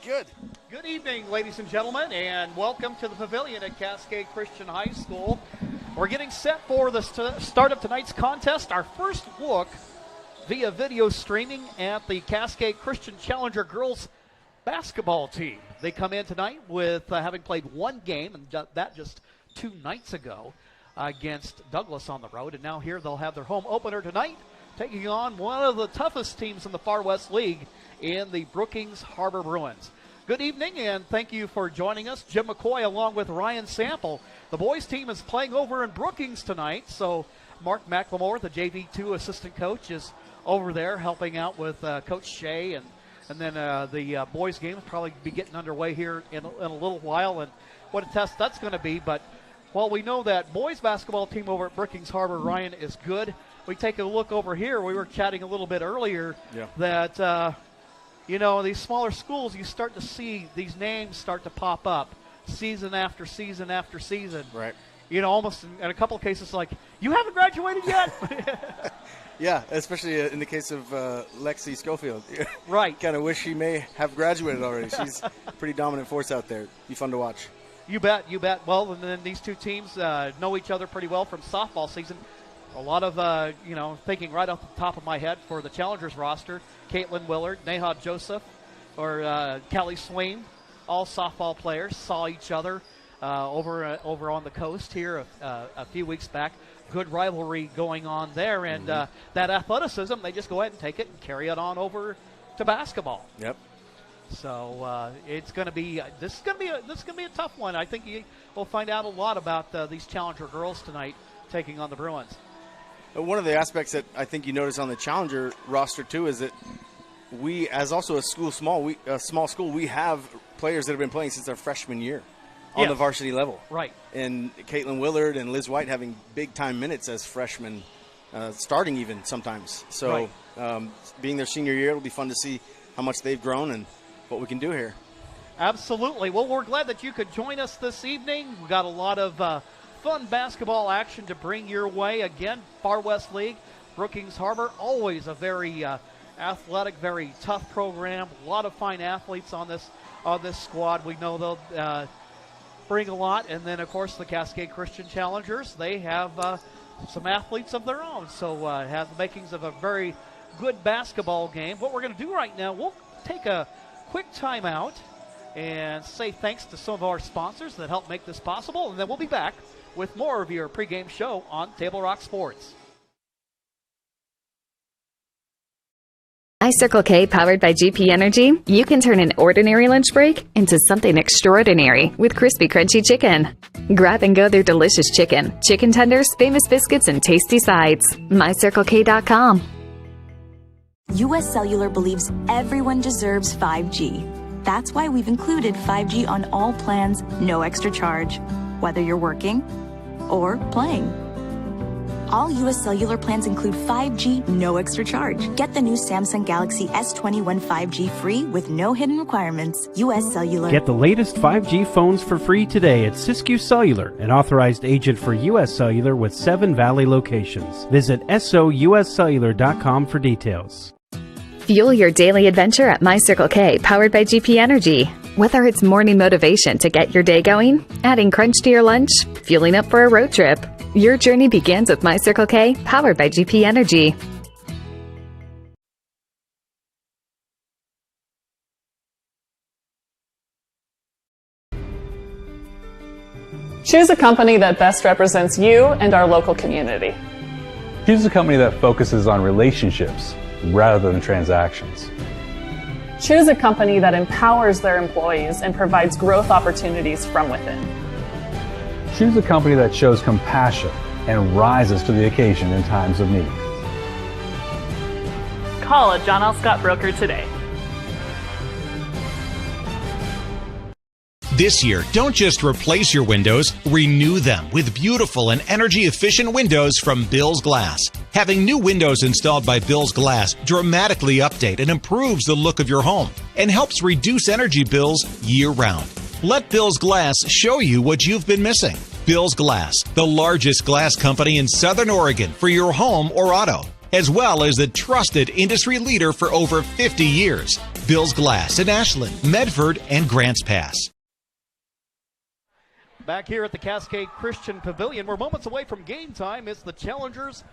Good. Good evening, ladies and gentlemen, and welcome to the Pavilion at Cascade Christian High School. We're getting set for the start of tonight's contest. Our first look via video streaming at the Cascade Christian Challenger girls basketball team. They come in tonight with having played one game, and that just 2 nights ago against Douglas on the road. And now here they'll have their home opener tonight, taking on one of the toughest teams in the Far West League in the Brookings Harbor Bruins. Good evening, and thank you for joining us. Jim McCoy along with Ryan Sample. The boys team is playing over in Brookings tonight, so Mark McLemore, the JV2 assistant coach, is over there helping out with Coach Shea, and then the boys game will probably be getting underway here in a little while, and what a test that's going to be. But while we know that boys basketball team over at Brookings Harbor, Ryan, is good, we take a look over here. We were chatting a little bit earlier that these smaller schools, you start to see these names start to pop up season after season after season. Right. Almost in a couple of cases like, you haven't graduated yet? Yeah, especially in the case of Lexi Schofield. Right. Kind of wish she may have graduated already. She's a pretty dominant force out there. Be fun to watch. You bet. Well, and then these two teams know each other pretty well from softball season. A lot of, thinking right off the top of my head for the Challengers roster, Caitlin Willard, Neha Joseph, or Kelly Swain, all softball players, saw each other over on the coast here a few weeks back. Good rivalry going on there, and that athleticism, they just go ahead and take it and carry it on over to basketball. Yep. So it's going to be this is going to be a tough one. I think we'll find out a lot about these Challenger girls tonight taking on the Bruins. One of the aspects that I think you notice on the Challenger roster too is that we, as also a small school, we have players that have been playing since their freshman year on the varsity level. Right. And Caitlin Willard and Liz White having big time minutes as freshmen, starting even sometimes. So being their senior year, it'll be fun to see how much they've grown and what we can do here. Absolutely. Well, we're glad that you could join us this evening. We've got a lot of fun basketball action to bring your way. Again, Far West League, Brookings Harbor, always a very athletic, very tough program. A lot of fine athletes on this squad. We know they'll bring a lot. And then, of course, the Cascade Christian Challengers, they have some athletes of their own. So have the makings of a very good basketball game. What we're going to do right now, we'll take a quick timeout and say thanks to some of our sponsors that help make this possible. And then we'll be back with more of your pregame show on Table Rock Sports. Circle K, powered by GP Energy, you can turn an ordinary lunch break into something extraordinary with crispy, crunchy chicken. Grab and go their delicious chicken, chicken tenders, famous biscuits, and tasty sides. MyCircleK.com. U.S. Cellular believes everyone deserves 5G. That's why we've included 5G on all plans, no extra charge, whether you're working or playing. All U.S. Cellular plans include 5G, no extra charge. Get the new Samsung Galaxy S21 5G free with no hidden requirements. U.S. Cellular. Get the latest 5G phones for free today at Siskiyou Cellular, an authorized agent for U.S. Cellular with 7 Valley locations. Visit souscellular.com for details. Fuel your daily adventure at MyCircleK, powered by GP Energy. Whether it's morning motivation to get your day going, adding crunch to your lunch, fueling up for a road trip, your journey begins with MyCircleK, powered by GP Energy. Choose a company that best represents you and our local community. Choose a company that focuses on relationships rather than transactions. Choose a company that empowers their employees and provides growth opportunities from within. Choose a company that shows compassion and rises to the occasion in times of need. Call a John L. Scott broker today. This year, don't just replace your windows, renew them with beautiful and energy-efficient windows from Bill's Glass. Having new windows installed by Bill's Glass dramatically update and improves the look of your home and helps reduce energy bills year-round. Let Bill's Glass show you what you've been missing. Bill's Glass, the largest glass company in Southern Oregon for your home or auto, as well as the trusted industry leader for over 50 years. Bill's Glass in Ashland, Medford, and Grants Pass. Back here at the Cascade Christian Pavilion, we're moments away from game time. It's the Challengers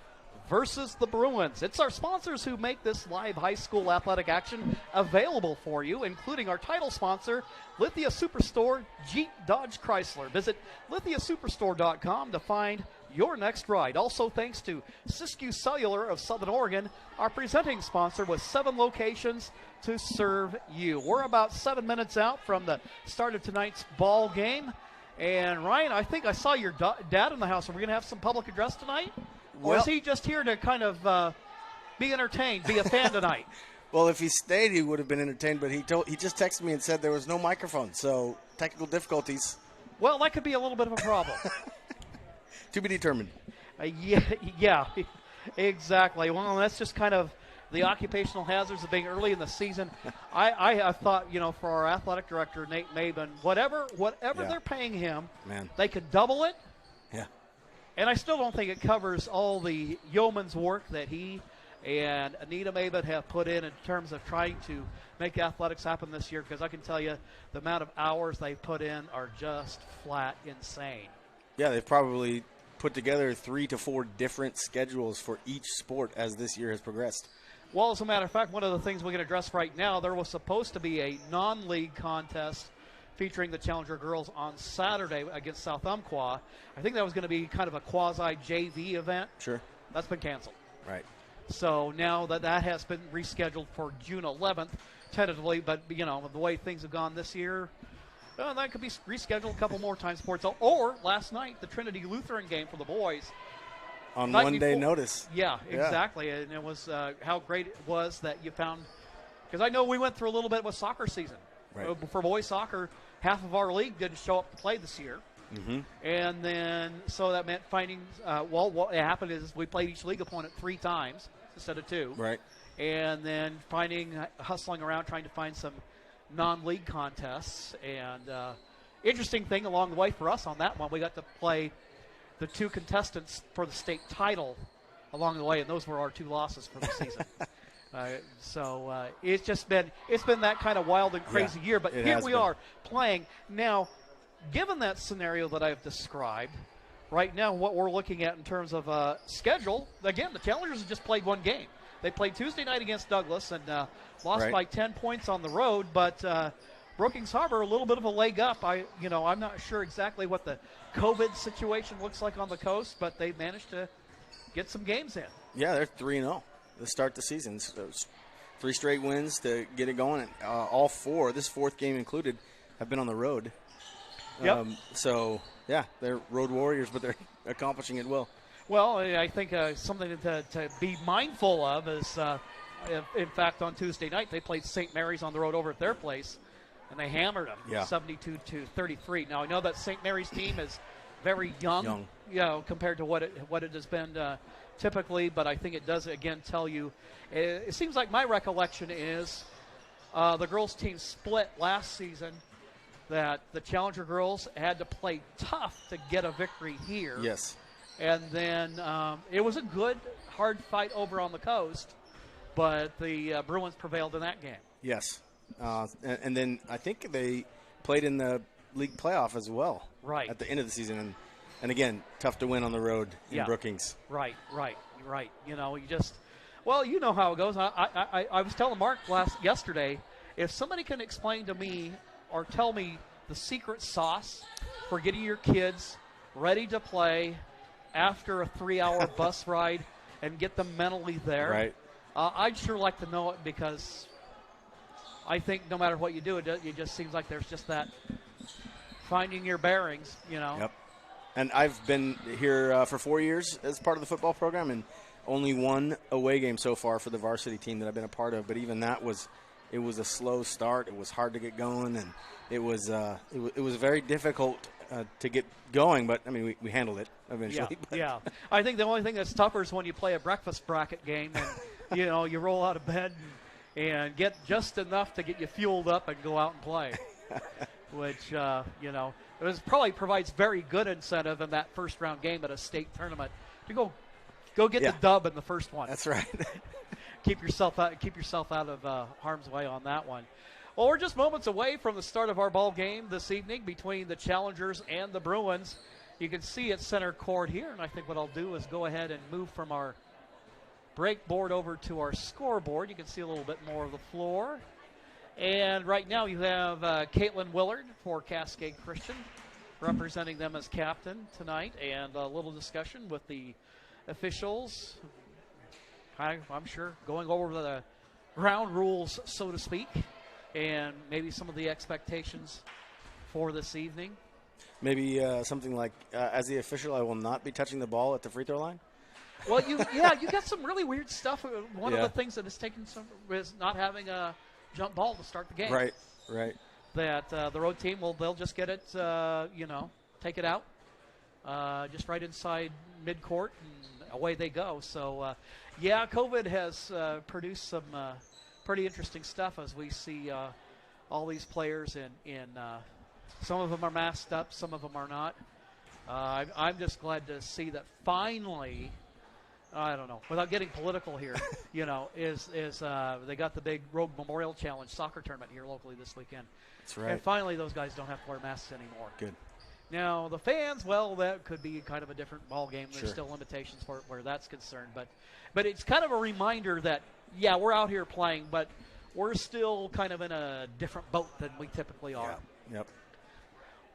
versus the Bruins. It's our sponsors who make this live high school athletic action available for you, including our title sponsor, Lithia Superstore, Jeep Dodge Chrysler. Visit lithiasuperstore.com to find your next ride. Also, thanks to Siskiyou Cellular of Southern Oregon, our presenting sponsor with 7 locations to serve you. We're about 7 minutes out from the start of tonight's ball game. And Ryan, I think I saw your dad in the house. Are we going to have some public address tonight? Or is he just here to kind of be entertained, be a fan tonight? Well, if he stayed, he would have been entertained, but he just texted me and said there was no microphone, so technical difficulties. Well, that could be a little bit of a problem. To be determined. Yeah, exactly. Well, that's just kind of the occupational hazards of being early in the season. I thought, for our athletic director, Nate Maben, whatever they're paying him, they could double it. Yeah. And I still don't think it covers all the yeoman's work that he and Anita Maben have put in terms of trying to make athletics happen this year, because I can tell you the amount of hours they've put in are just flat insane. Yeah, they've probably put together 3 to 4 different schedules for each sport as this year has progressed. Well, as a matter of fact, one of the things we can address right now, there was supposed to be a non-league contest featuring the Challenger girls on Saturday against South Umpqua. I think that was going to be kind of a quasi-JV event. Sure. That's been canceled. Right. So now that has been rescheduled for June 11th, tentatively, but, the way things have gone this year, that could be rescheduled a couple more times for it. Or last night, the Trinity Lutheran game for the boys. On one-day notice. Yeah, exactly. And it was how great it was that you found, because I know we went through a little bit with soccer season. Right. For boys soccer, half of our league didn't show up to play this year. Mm-hmm. And then, so that meant finding, what happened is we played each league opponent 3 times instead of 2. Right. And then hustling around trying to find some non-league contests. And interesting thing along the way for us on that one, we got to play the 2 contestants for the state title along the way, and those were our 2 losses for the season. So it's been that kind of wild and crazy year, but here we are playing. Now, given that scenario that I've described, right now what we're looking at in terms of schedule, again, the Challengers have just played 1 game. They played Tuesday night against Douglas and lost by 10 points on the road, but Brookings Harbor a little bit of a leg up. I'm not sure exactly what the COVID situation looks like on the coast, but they managed to get some games in. Yeah, they're 3-0 to start the season. So 3 straight wins to get it going. All 4, this 4th game included, have been on the road. Yep. So, yeah, they're road warriors, but they're accomplishing it well. Well, I think something to be mindful of is, in fact, on Tuesday night, they played St. Mary's on the road over at their place, and they hammered them 72-33. Now, I know that St. Mary's team is very young. Compared to what it has been typically, but I think it does, again, tell you. It seems like my recollection is the girls' team split last season, that the Challenger girls had to play tough to get a victory here. Yes. And then it was a good, hard fight over on the coast, but the Bruins prevailed in that game. Yes. And then I think they played in the league playoff as well. Right. At the end of the season. And again, tough to win on the road in Brookings. Right. You know how it goes. I was telling Mark yesterday, if somebody can explain to me or tell me the secret sauce for getting your kids ready to play after a 3-hour bus ride and get them mentally there, right? I'd sure like to know it, because I think no matter what you do, it just seems like there's just that finding your bearings, Yep. And I've been here for 4 years as part of the football program, and only 1 away game so far for the varsity team that I've been a part of. But even that was a slow start. It was hard to get going, and it was very difficult to get going. But I mean, we handled it eventually. Yeah. I think the only thing that's tougher is when you play a breakfast bracket game, and you roll out of bed and get just enough to get you fueled up and go out and play. Which it probably provides very good incentive in that first round game at a state tournament to go get the dub in the first one. That's right. keep yourself out of harm's way on that one. Well, we're just moments away from the start of our ball game this evening between the Challengers and the Bruins. You can see at center court here, and I think what I'll do is go ahead and move from our break board over to our scoreboard. You can see a little bit more of the floor. And right now you have Caitlin Willard for Cascade Christian representing them as captain tonight, and a little discussion with the officials. I'm sure going over the ground rules, so to speak, and maybe some of the expectations for this evening. Maybe something like, as the official, I will not be touching the ball at the free throw line? Well, you got some really weird stuff. One of the things that has taken some is not having a jump ball to start the game. Right. That the road team, they'll just get it, take it out, just right inside midcourt, and away they go. So, COVID has produced some pretty interesting stuff as we see all these players in some of them are masked up, some of them are not. I'm just glad to see that finally, I don't know, without getting political here, is they got the big Rogue Memorial Challenge soccer tournament here locally this weekend. That's right. And finally those guys don't have to wear masks anymore. Good. Now, the fans, well, that could be kind of a different ball game. There's Sure. still limitations for where that's concerned. But it's kind of a reminder that, we're out here playing, but we're still kind of in a different boat than we typically are. Yeah. Yep.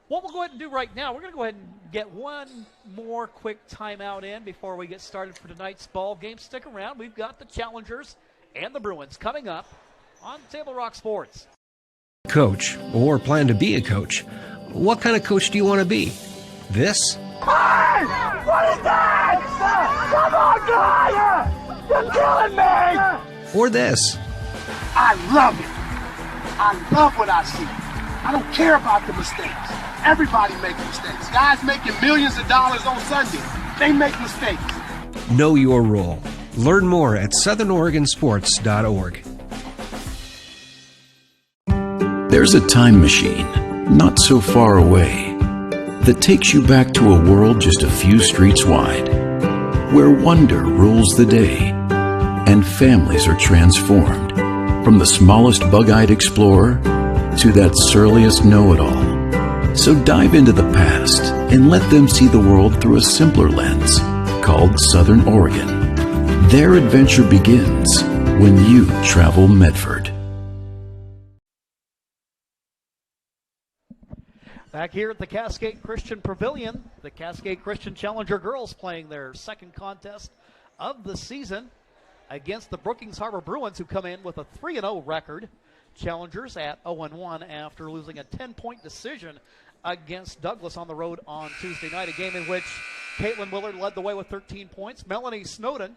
What we'll go ahead and do right now, we're going to go ahead and get one more quick timeout in before we get started for tonight's ball game. Stick around. We've got the Challengers and the Bruins coming up on Table Rock Sports. Coach, or plan to be a coach. What kind of coach do you want to be? This? Hey! What is that? Come on, guys! You're killing me! Or this? I love it. I love what I see. I don't care about the mistakes. Everybody makes mistakes. Guys making millions of dollars on Sunday, they make mistakes. Know your role. Learn more at southernoregonsports.org. There's a time machine, not so far away, that takes you back to a world just a few streets wide, where wonder rules the day, and families are transformed, from the smallest bug-eyed explorer to that surliest know-it-all. So dive into the past and let them see the world through a simpler lens called Southern Oregon. Their adventure begins when you travel Medford. Back here at the Cascade Christian Pavilion, the Cascade Christian Challenger girls playing their second contest of the season against the Brookings Harbor Bruins, who come in with a 3-0 record. Challengers at 0-1 after losing a 10-point decision against Douglas on the road on Tuesday night, a game in which Caitlin Willard led the way with 13 points. Melanie Snowden,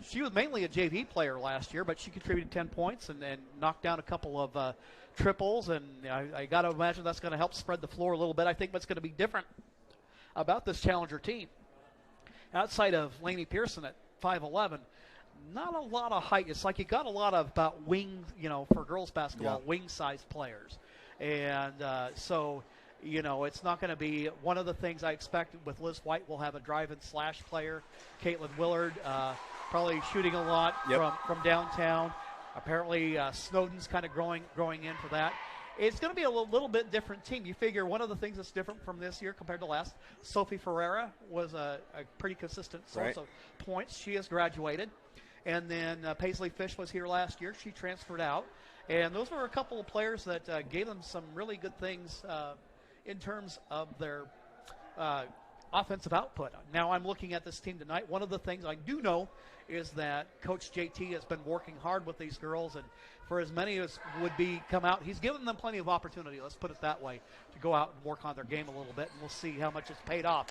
she was mainly a JV player last year, but she contributed 10 points and knocked down a couple of triples, and I got to imagine that's going to help spread the floor a little bit. I think what's going to be different about this Challenger team, outside of Lainey Pearson at 5'11", not a lot of height. It's like you got a lot of about wing, for girls basketball, wing-sized players. And so, it's not going to be one of the things I expect with Liz White. We'll have a drive-and-slash player. Caitlin Willard probably shooting a lot from downtown. Apparently, Snowden's kind of growing in for that. It's going to be a little bit different team. You figure one of the things that's different from this year compared to last, Sophie Ferreira was a pretty consistent source of points. She has graduated. And then Paisley Fish was here last year. She transferred out. And those were a couple of players that gave them some really good things in terms of their offensive output. Now I'm looking at this team tonight. One of the things I do know is that Coach JT has been working hard with these girls, and for as many as would be come out, he's given them plenty of opportunity, let's put it that way, to go out and work on their game a little bit, and we'll see how much it's paid off.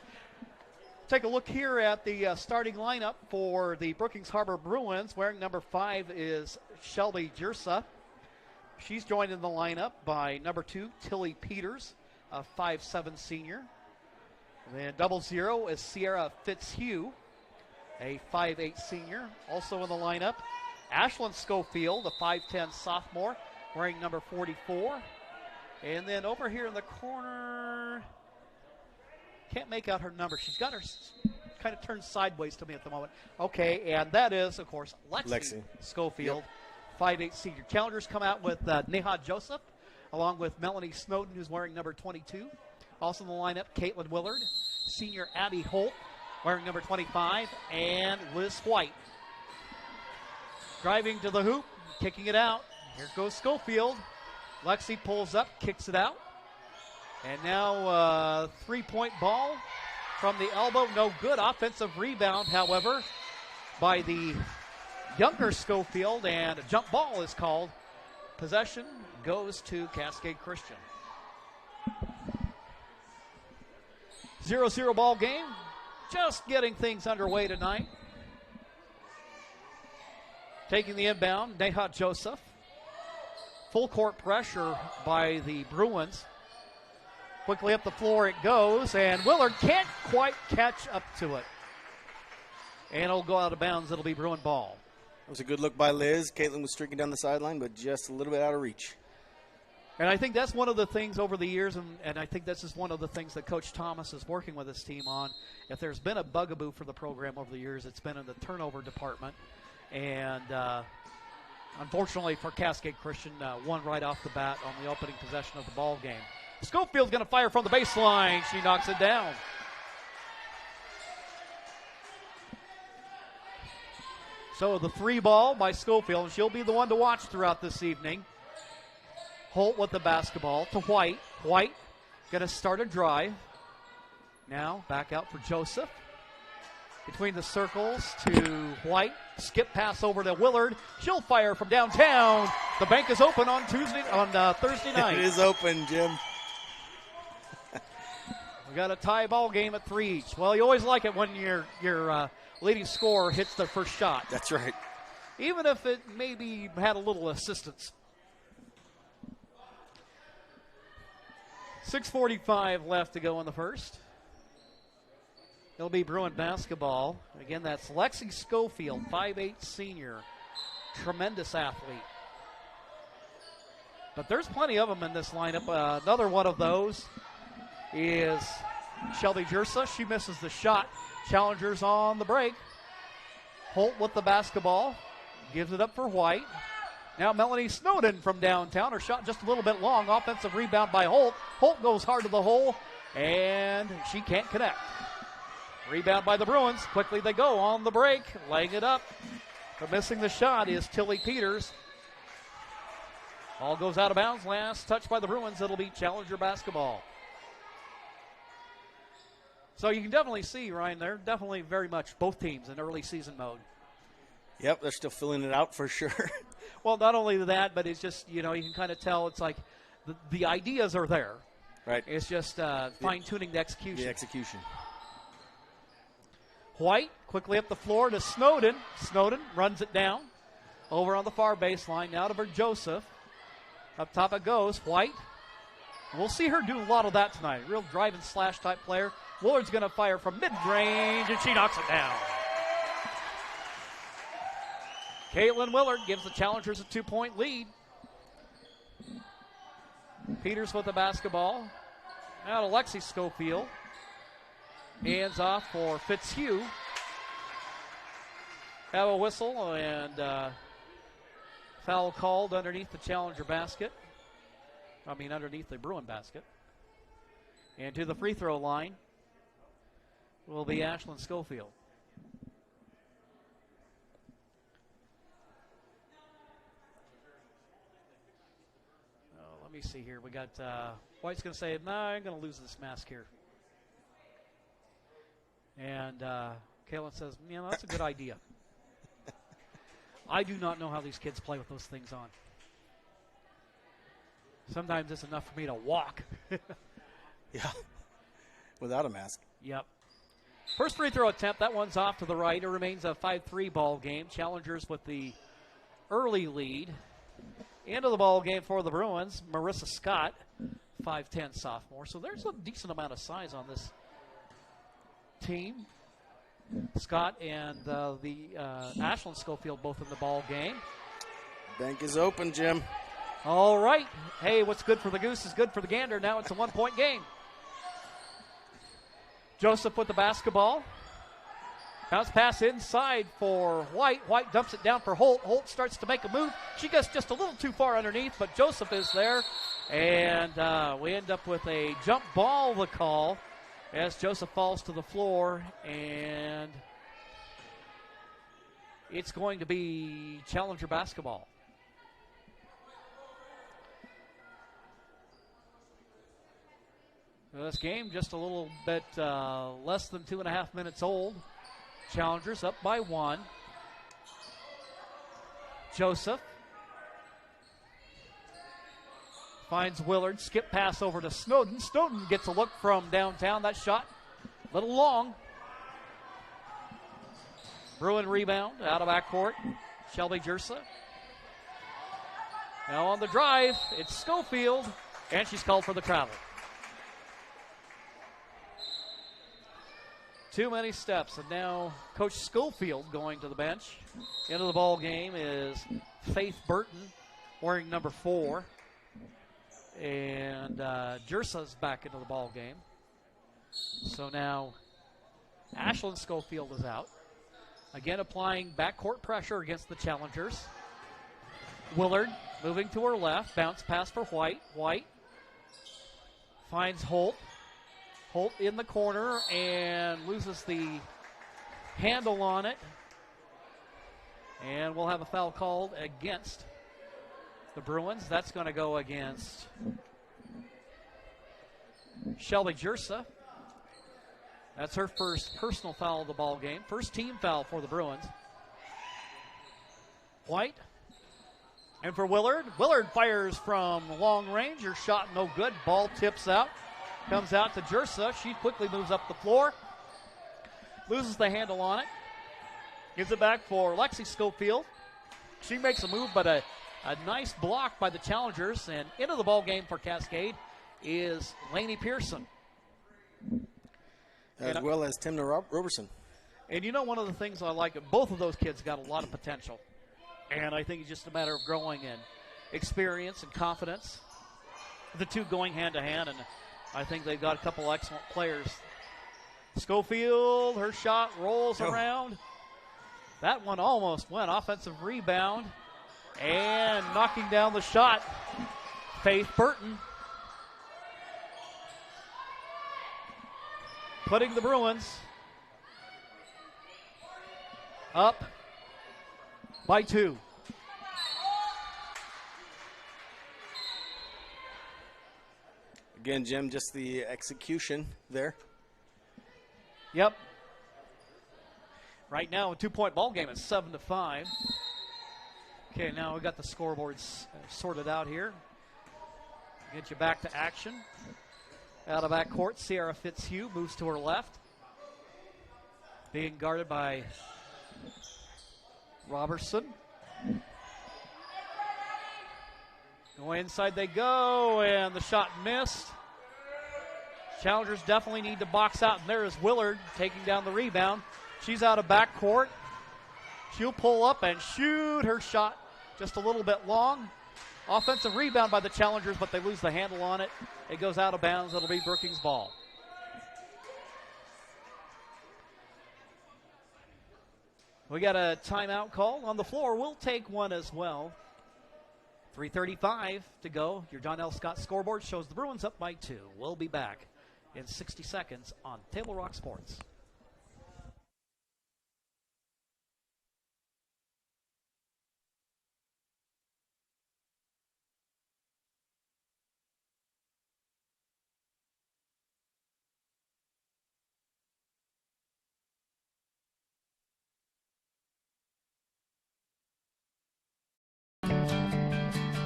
Take a look here at the starting lineup for the Brookings Harbor Bruins. Wearing number 5 is Shelby Jersa. She's joined in the lineup by number 2, Tilly Peters, a 5'7" senior. Then 00 is Sierra Fitzhugh, a 5'8" senior. Also in the lineup, Ashlyn Schofield, a 5'10" sophomore, wearing number 44. And then over here in the corner, can't make out her number. She's got her kind of turned sideways to me at the moment. Okay, and that is, of course, Lexi. Schofield, 5'8" senior. Challengers come out with Neha Joseph, along with Melanie Snowden, who's wearing number 22. Also in the lineup, Caitlin Willard, senior Abby Holt, wearing number 25, and Liz White. Driving to the hoop, kicking it out. Here goes Schofield. Lexi pulls up, kicks it out. And now three-point ball from the elbow. No good. Offensive rebound, however, by the younger Schofield, and a jump ball is called. Possession goes to Cascade Christian. 0-0 ball game. Just getting things underway tonight. Taking the inbound, Neha Joseph. Full court pressure by the Bruins. Quickly up the floor it goes, and Willard can't quite catch up to it. And it'll go out of bounds. It'll be Bruin ball. It was a good look by Liz. Caitlin was streaking down the sideline, but just a little bit out of reach. And I think that's one of the things over the years, and I think this is one of the things that Coach Thomas is working with his team on. If there's been a bugaboo for the program over the years, it's been in the turnover department. And unfortunately for Cascade Christian, one right off the bat on the opening possession of the ball game. Schofield's going to fire from the baseline. She knocks it down. So the three ball by Schofield, and she'll be the one to watch throughout this evening. Holt with the basketball to White. White going to start a drive. Now back out for Joseph. Between the circles to White. Skip pass over to Willard. She'll fire from downtown. The bank is open on Thursday night. It is open, Jim. We got a tie ball game at 3 each. Well, you always like it when your leading scorer hits their first shot. That's right. Even if it maybe had a little assistance. 6:45 left to go in the first. It'll be Bruin basketball. Again, that's Lexi Schofield, 5'8" senior. Tremendous athlete. But there's plenty of them in this lineup. Another one of those is Shelby Jersa. She misses the shot. Challengers on the break. Holt with the basketball. Gives it up for White. Now Melanie Snowden from downtown. Her shot just a little bit long. Offensive rebound by Holt. Holt goes hard to the hole, and she can't connect. Rebound by the Bruins. Quickly they go on the break. Laying it up. But missing the shot is Tilly Peters. Ball goes out of bounds. Last touch by the Bruins. It'll be Challenger basketball. So you can definitely see, Ryan, they're definitely very much both teams in early season mode. Yep, they're still filling it out for sure. Well, not only that, but it's just, you can kind of tell it's like the ideas are there. Right. It's just fine-tuning the execution. The execution. White quickly up the floor to Snowden. Snowden runs it down. Over on the far baseline. Now to Joseph. Up top it goes. White. We'll see her do a lot of that tonight. Real drive and slash type player. Willard's going to fire from mid-range, and she knocks it down. Caitlin Willard gives the Challengers a 2-point lead. Peters with the basketball. Now to Lexi Schofield. Hands off for Fitzhugh. Have a whistle and foul called underneath the Challenger basket. Underneath the Bruin basket. And to the free throw line will be Ashlyn Schofield. Let me see here. We got White's going to say, no, I'm going to lose this mask here. And Kaylin says, that's a good idea. I do not know how these kids play with those things on. Sometimes it's enough for me to walk. Yeah, without a mask. Yep. First free throw attempt, that one's off to the right. It remains a 5-3 ball game. Challengers with the early lead. Into the ball game for the Bruins, Marissa Scott, 5'10" sophomore. So there's a decent amount of size on this team. Scott and the Ashlyn Schofield both in the ball game. Bank is open, Jim. All right. Hey, what's good for the goose is good for the gander. Now it's a 1-point game. Joseph with the basketball. Bounce pass inside for White. White dumps it down for Holt. Holt starts to make a move. She gets just a little too far underneath, but Joseph is there. And we end up with a jump ball, the call, as Joseph falls to the floor. And it's going to be Challenger basketball. This game just a little bit less than 2.5 minutes old. Challengers up by 1. Joseph finds Willard. Skip pass over to Snowden. Snowden gets a look from downtown. That shot a little long. Bruin rebound out of backcourt. Shelby Jersa. Now on the drive, it's Schofield, and she's called for the travel. Too many steps, and now Coach Schofield going to the bench. Into the ball game is Faith Burton, wearing number 4. And Jersa's back into the ball game. So now Ashlyn Schofield is out. Again, applying backcourt pressure against the Challengers. Willard moving to her left. Bounce pass for White. White finds Holt. Holt in the corner and loses the handle on it. And we'll have a foul called against the Bruins. That's going to go against Shelby Jersa. That's her first personal foul of the ball game. First team foul for the Bruins. White. And for Willard. Willard fires from long range. Her shot no good. Ball tips out. Comes out to Jersa. She quickly moves up the floor. Loses the handle on it. Gives it back for Lexi Schofield. She makes a move, but a nice block by the Challengers. And into the ball game for Cascade is Lainey Pearson. As well as Timna Roberson. And you know, one of the things I like, both of those kids got a lot of potential. And I think it's just a matter of growing in experience and confidence. The two going hand to hand, and I think they've got a couple excellent players. Schofield, her shot rolls around. That one almost went. Offensive rebound. And knocking down the shot, Faith Burton. Putting the Bruins up by 2. Again, Jim, just the execution there. Yep. Right now, a 2-point ball game at 7-5. Okay, now we got the scoreboards sorted out here. Get you back to action. Out of backcourt, Sierra Fitzhugh moves to her left. Being guarded by Robertson. Going inside they go, and the shot missed. Challengers definitely need to box out, and there is Willard taking down the rebound. She's out of backcourt. She'll pull up and shoot. Her shot just a little bit long. Offensive rebound by the Challengers, but they lose the handle on it. It goes out of bounds. It'll be Brookings' ball. We got a timeout call on the floor. We'll take one as well. 3:35 to go. Your Donnell Scott scoreboard shows the Bruins up by 2. We'll be back in 60 seconds on Table Rock Sports.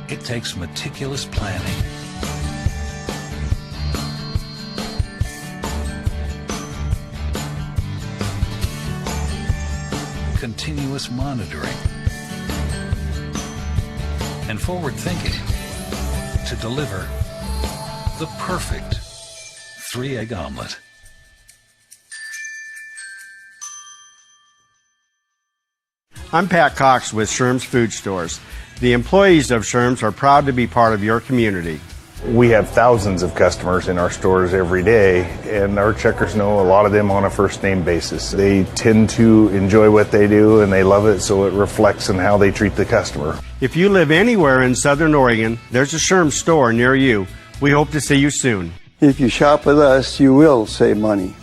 It takes meticulous planning, continuous monitoring, and forward thinking to deliver the perfect 3-egg omelet. I'm Pat Cox with Sherm's Food Stores. The employees of Sherm's are proud to be part of your community. We have thousands of customers in our stores every day, and our checkers know a lot of them on a first name basis. They tend to enjoy what they do and they love it, so it reflects in how they treat the customer. If you live anywhere in Southern Oregon, there's a Sherm store near you. We hope to see you soon. If you shop with us, you will save money.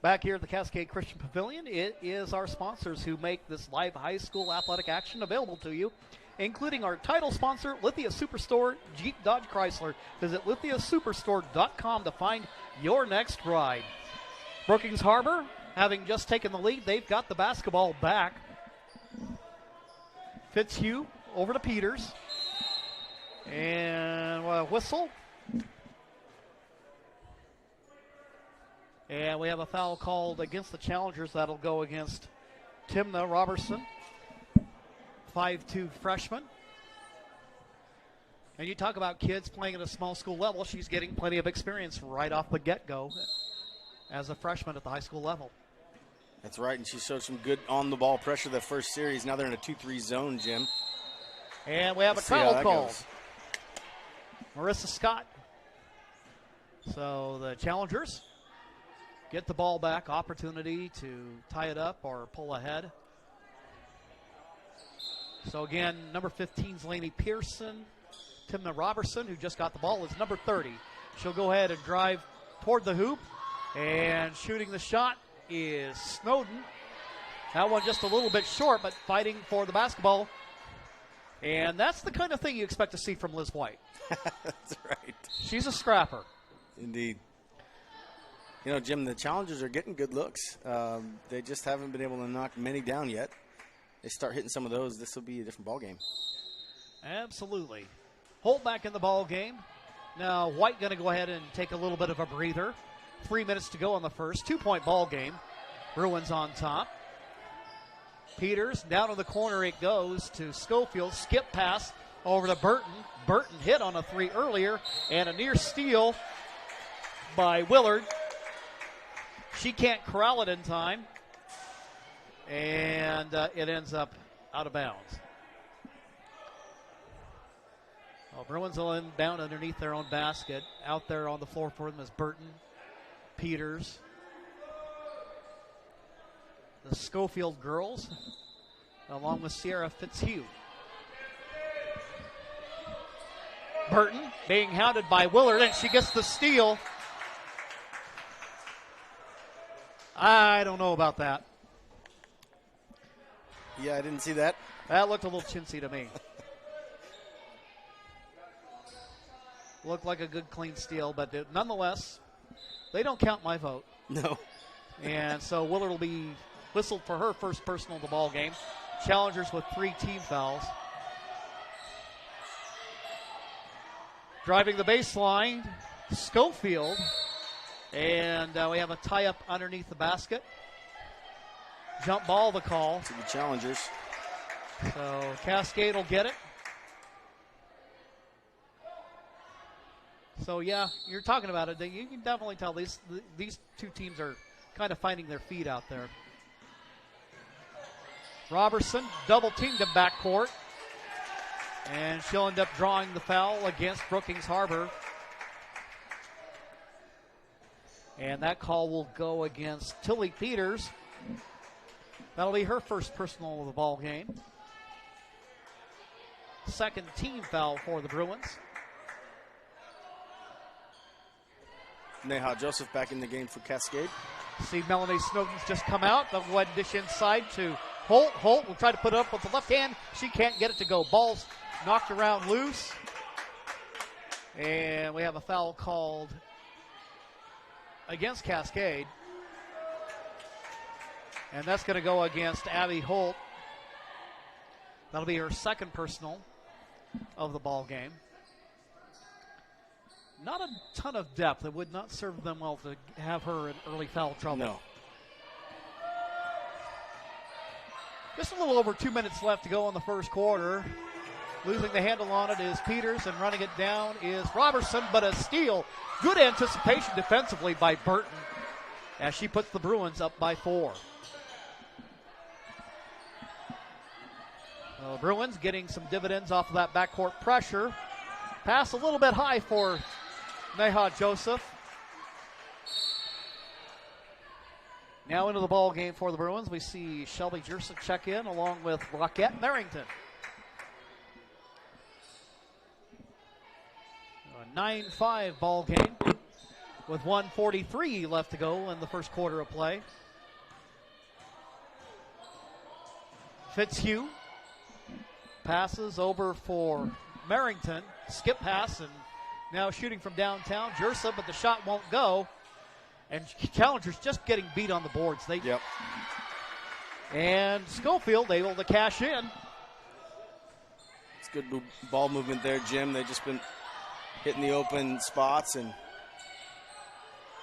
Back here at the Cascade Christian Pavilion, it is our sponsors who make this live high school athletic action available to you, including our title sponsor, Lithia Superstore, Jeep Dodge Chrysler. Visit lithiasuperstore.com to find your next ride. Brookings Harbor, having just taken the lead, they've got the basketball back. Fitzhugh over to Peters. And a whistle. And we have a foul called against the Challengers. That'll go against Timna Robertson, 5'2" freshman. And you talk about kids playing at a small school level. She's getting plenty of experience right off the get-go as a freshman at the high school level. That's right, and she showed some good on-the-ball pressure the first series. Now they're in a 2-3 zone, Jim. And we have a foul call. Marissa Scott. So the Challengers get the ball back, opportunity to tie it up or pull ahead. So again, number 15 is Lainey Pearson. Timna Robertson, who just got the ball, is number 30. She'll go ahead and drive toward the hoop. And shooting the shot is Snowden. That one just a little bit short, but fighting for the basketball. And that's the kind of thing you expect to see from Liz White. That's right. She's a scrapper. Indeed. You know, Jim, the Challengers are getting good looks. They just haven't been able to knock many down yet. They start hitting some of those, this will be a different ball game. Absolutely. Holt back in the ball game. Now White going to go ahead and take a little bit of a breather. 3 minutes to go on the first. 2-point ball game. Bruins on top. Peters down in the corner it goes to Schofield. Skip pass over to Burton. Burton hit on a three earlier, and a near steal by Willard. She can't corral it in time, and it ends up out of bounds. Well, Bruins will inbound underneath their own basket. Out there on the floor for them is Burton, Peters, the Schofield girls, along with Sierra Fitzhugh. Burton being hounded by Willard, and she gets the steal. I don't know about that. Yeah, I didn't see that. That looked a little chintzy to me. Looked like a good, clean steal, but nonetheless, they don't count my vote. No. And so Willard will be whistled for her first personal of the ball game. Challengers with 3 team fouls. Driving the baseline, Schofield. And we have a tie-up underneath the basket. Jump ball, the call. To the Challengers. So Cascade will get it. So, yeah, you're talking about it. You can definitely tell these two teams are kind of finding their feet out there. Robertson double-teamed in backcourt. And she'll end up drawing the foul against Brookings Harbor. And that call will go against Tilly Peters. That'll be her first personal of the ball game. Second team foul for the Bruins. Neha Joseph back in the game for Cascade. See Melanie Snowden's just come out. They'll go ahead and dish inside to Holt. Holt will try to put it up with the left hand. She can't get it to go. Ball's knocked around loose. And we have a foul called against Cascade. And that's going to go against Abby Holt. That'll be her second personal of the ball game. Not a ton of depth. It would not serve them well to have her in early foul trouble. No. Just a little over 2 minutes left to go in the first quarter. Losing the handle on it is Peters, and running it down is Robertson, but a steal. Good anticipation defensively by Burton as she puts the Bruins up by 4. Bruins getting some dividends off of that backcourt pressure. Pass a little bit high for Neha Joseph. Now into the ball game for the Bruins. We see Shelby Jerson check in along with Rockette Merrington. A 9-5 ball game with 1:43 left to go in the first quarter of play. Fitzhugh passes over for Merrington. Skip pass, and now shooting from downtown. Jersa, but the shot won't go. And Challengers just getting beat on the boards. And Schofield able to cash in. It's good ball movement there, Jim. They've just been hitting the open spots and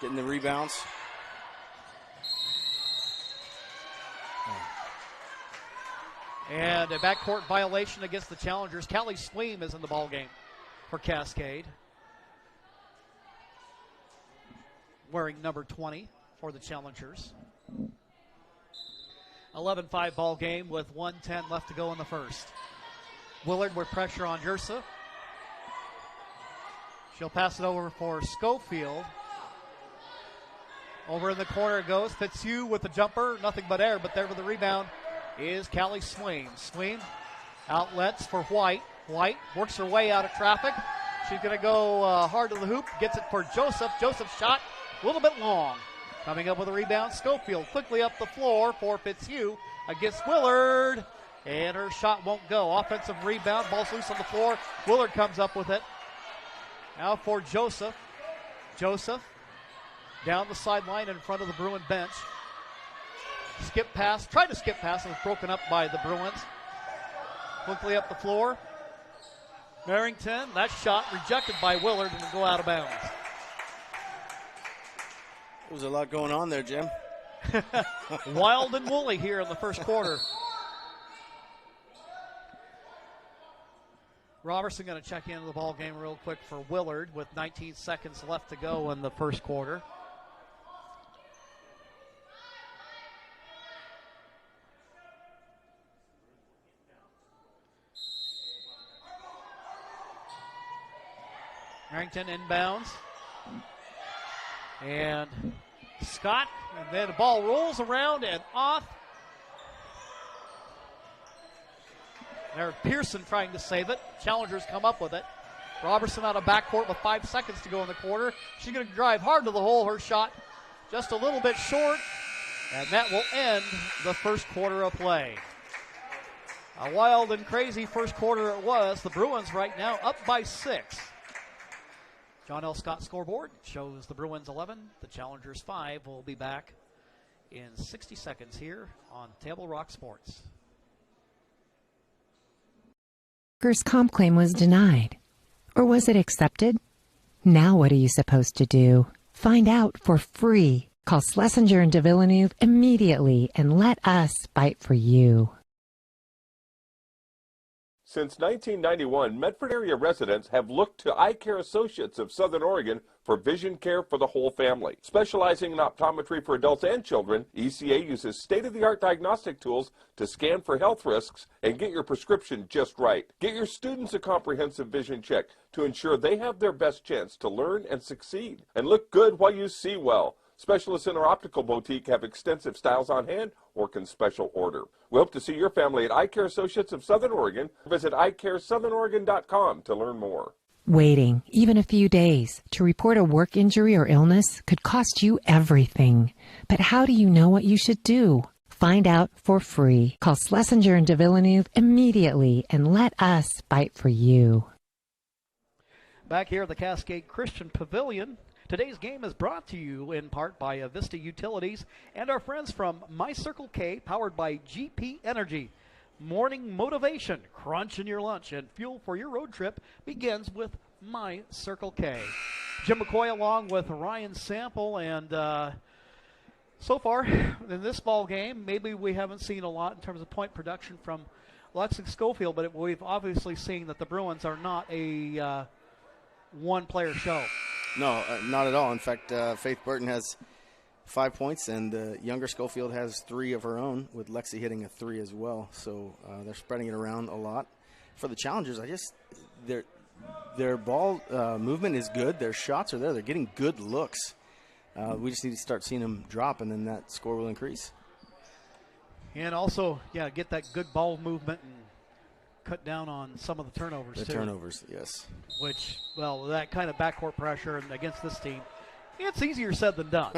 getting the rebounds. And a backcourt violation against the Challengers. Callie Sweem is in the ball game for Cascade, wearing number 20 for the Challengers. 11-5 ball game with 1:10 left to go in the first. Willard with pressure on Jersa. She'll pass it over for Schofield. Over in the corner it goes. Fitzhugh with the jumper. Nothing but air, but there with the rebound is Callie Sweem. Sweem outlets for White. White works her way out of traffic. She's going to go hard to the hoop. Gets it for Joseph. Joseph's shot a little bit long. Coming up with a rebound, Schofield quickly up the floor for Fitzhugh against Willard. And her shot won't go. Offensive rebound. Ball's loose on the floor. Willard comes up with it. Now for Joseph. Joseph down the sideline in front of the Bruin bench. Skip pass. Tried to skip pass and was broken up by the Bruins. Quickly up the floor. Merrington. That shot rejected by Willard and will go out of bounds. There was a lot going on there, Jim. Wild and woolly here in the first quarter. Robertson going to check into the ball game real quick for Willard with 19 seconds left to go in the first quarter. Merrington inbounds. And Scott, and then the ball rolls around and off. There's Pearson trying to save it. Challengers come up with it. Robertson out of backcourt with 5 seconds to go in the quarter. She's going to drive hard to the hole. Her shot just a little bit short. And that will end the first quarter of play. A wild and crazy first quarter it was. The Bruins right now up by 6. John L. Scott scoreboard shows the Bruins 11, the Challengers 5. We'll be back in 60 seconds here on Table Rock Sports. Workers' comp claim was denied. Or was it accepted? Now what are you supposed to do? Find out for free. Call Schlesinger and de Villeneuve immediately and let us fight for you. Since 1991, Medford area residents have looked to Eye Care Associates of Southern Oregon for vision care for the whole family. Specializing in optometry for adults and children, ECA uses state-of-the-art diagnostic tools to scan for health risks and get your prescription just right. Get your students a comprehensive vision check to ensure they have their best chance to learn and succeed. And look good while you see well. Specialists in our optical boutique have extensive styles on hand or can special order. We hope to see your family at Eye Care Associates of Southern Oregon. Visit eyecaresouthern.com to learn more. Waiting, even a few days, to report a work injury or illness could cost you everything. But how do you know what you should do? Find out for free. Call Schlesinger and de Villeneuve immediately and let us fight for you. Back here at the Cascade Christian Pavilion, today's game is brought to you in part by Avista Utilities and our friends from My Circle K, powered by GP Energy. Morning motivation, crunch in your lunch, and fuel for your road trip begins with My Circle K. Jim McCoy along with Ryan Sample, and so far in this ball game, maybe we haven't seen a lot in terms of point production from Lexington Schofield, but we've obviously seen that the Bruins are not a one-player show. No, not at all. In fact, Faith Burton has 5 points, and younger Schofield has 3 of her own, with Lexi hitting a 3 as well. So they're spreading it around a lot. For the challengers, their ball movement is good. Their shots are there. They're getting good looks. We just need to start seeing them drop, and then that score will increase. And also, get that good ball movement and cut down on some of the turnovers, The turnovers, yes. Which, well, that kind of backcourt pressure and against this team, it's easier said than done.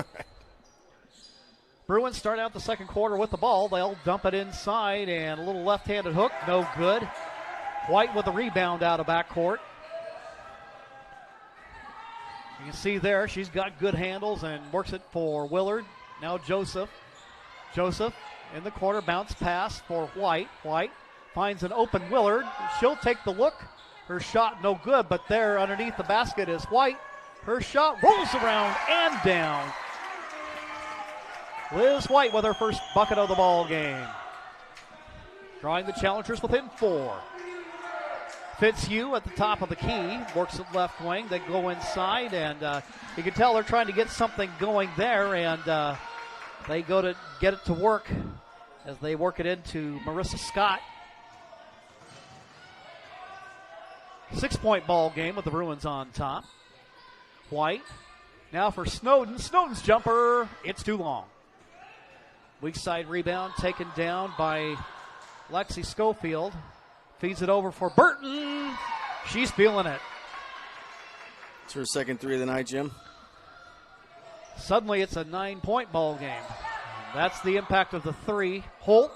Bruins start out the second quarter with the ball. They'll dump it inside, and a little left-handed hook, no good. White with a rebound out of backcourt. You can see there, she's got good handles and works it for Willard. Now Joseph. Joseph in the corner, bounce pass for White. White finds an open Willard. She'll take the look. Her shot no good, but there underneath the basket is White. Her shot rolls around and down. Liz White with her first bucket of the ball game. Drawing the challengers within 4. Fitzhugh at the top of the key, works at left wing. They go inside, and you can tell they're trying to get something going there, and they go to get it to work as they work it into Marissa Scott. 6-point ball game with the Bruins on top. White now for Snowden. Snowden's jumper, it's too long. Weak side rebound taken down by Lexi Schofield. Feeds it over for Burton. She's feeling it. It's her second 3 of the night, Jim. Suddenly it's a 9-point ball game. That's the impact of the 3. Holt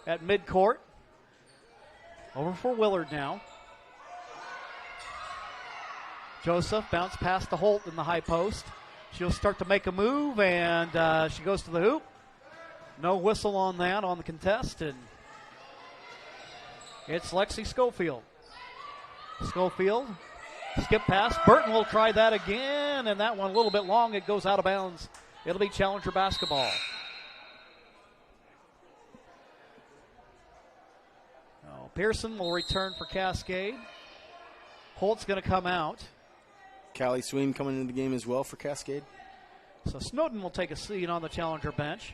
at midcourt. Over for Willard now. Joseph bounce past to Holt in the high post. She'll start to make a move, and she goes to the hoop. No whistle on that on the contest, and it's Lexi Schofield. Schofield, skip pass. Burton will try that again, and that one a little bit long. It goes out of bounds. It'll be Challenger basketball. Oh, Pearson will return for Cascade. Holt's going to come out. Callie Sweem coming into the game as well for Cascade. So Snowden will take a seat on the Challenger bench.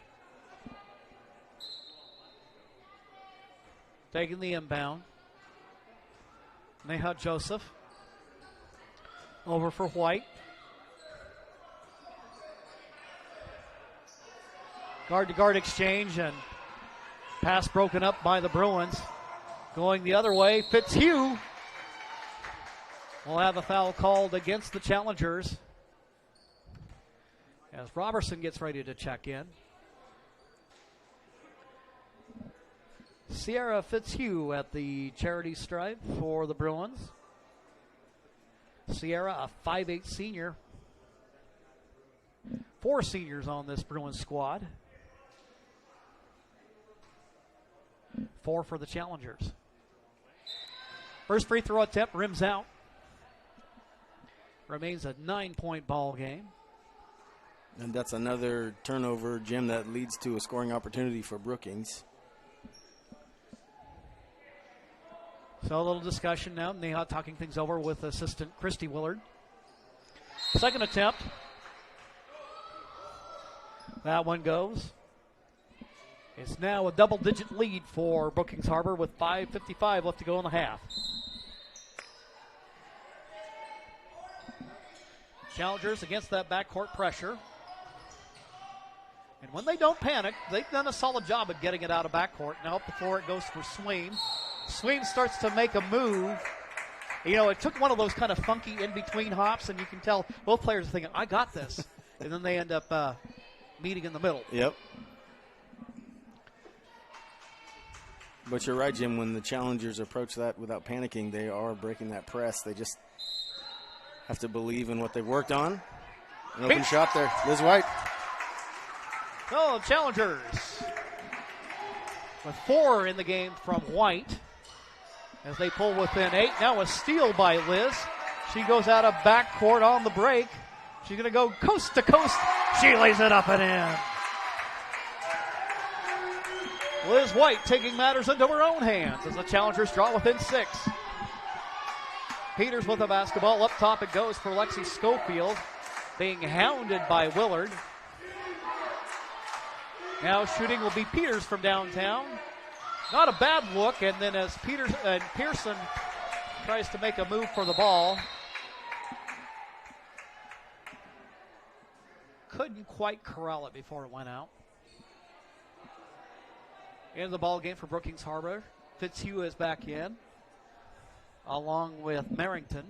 Taking the inbound. Neha Joseph. Over for White. Guard-to-guard exchange, and pass broken up by the Bruins. Going the other way, Fitzhugh will have a foul called against the Challengers as Robertson gets ready to check in. Sierra Fitzhugh at the charity stripe for the Bruins. Sierra, a 5'8" senior. 4 seniors on this Bruins squad. 4 for the Challengers. First free throw attempt, rims out. Remains a 9-point ball game. And that's another turnover, Jim, that leads to a scoring opportunity for Brookings. So a little discussion now. Neha talking things over with assistant Christy Willard. Second attempt. That one goes. It's now a double-digit lead for Brookings Harbor with 5:55 left to go in the half. Challengers against that backcourt pressure. And when they don't panic, they've done a solid job of getting it out of backcourt. Now up the floor it goes for Sweem. Sweem starts to make a move. You know, it took one of those kind of funky in-between hops, and you can tell both players are thinking, I got this. And then they end up meeting in the middle. Yep. But you're right, Jim. When the Challengers approach that without panicking, they are breaking that press. They just have to believe in what they've worked on. An open shot there. Liz White. Oh, Challengers with 4 in the game from White as they pull within 8. Now a steal by Liz. She goes out of backcourt on the break. She's going to go coast to coast. She lays it up and in. Liz White taking matters into her own hands as the Challengers draw within 6. Peters with the basketball. Up top it goes for Lexi Schofield, being hounded by Willard. Now shooting will be Peters from downtown. Not a bad look, and then as Pearson tries to make a move for the ball, couldn't quite corral it before it went out. End of the ball game for Brookings Harbor. Fitzhugh is back in, along with Merrington.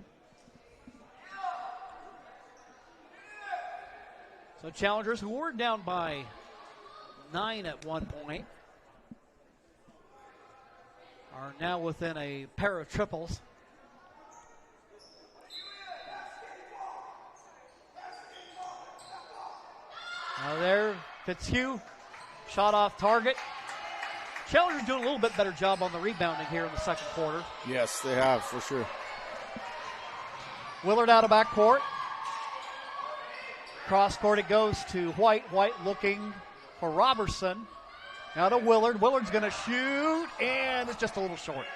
So Challengers, who were down by 9 at one point, are now within a pair of triples. Now there, Fitzhugh, shot off target. Challengers doing a little bit better job on the rebounding here in the second quarter. Yes, they have, for sure. Willard out of backcourt. Cross court it goes to White. White looking for Robertson. Now to Willard. Willard's going to shoot, and it's just a little short.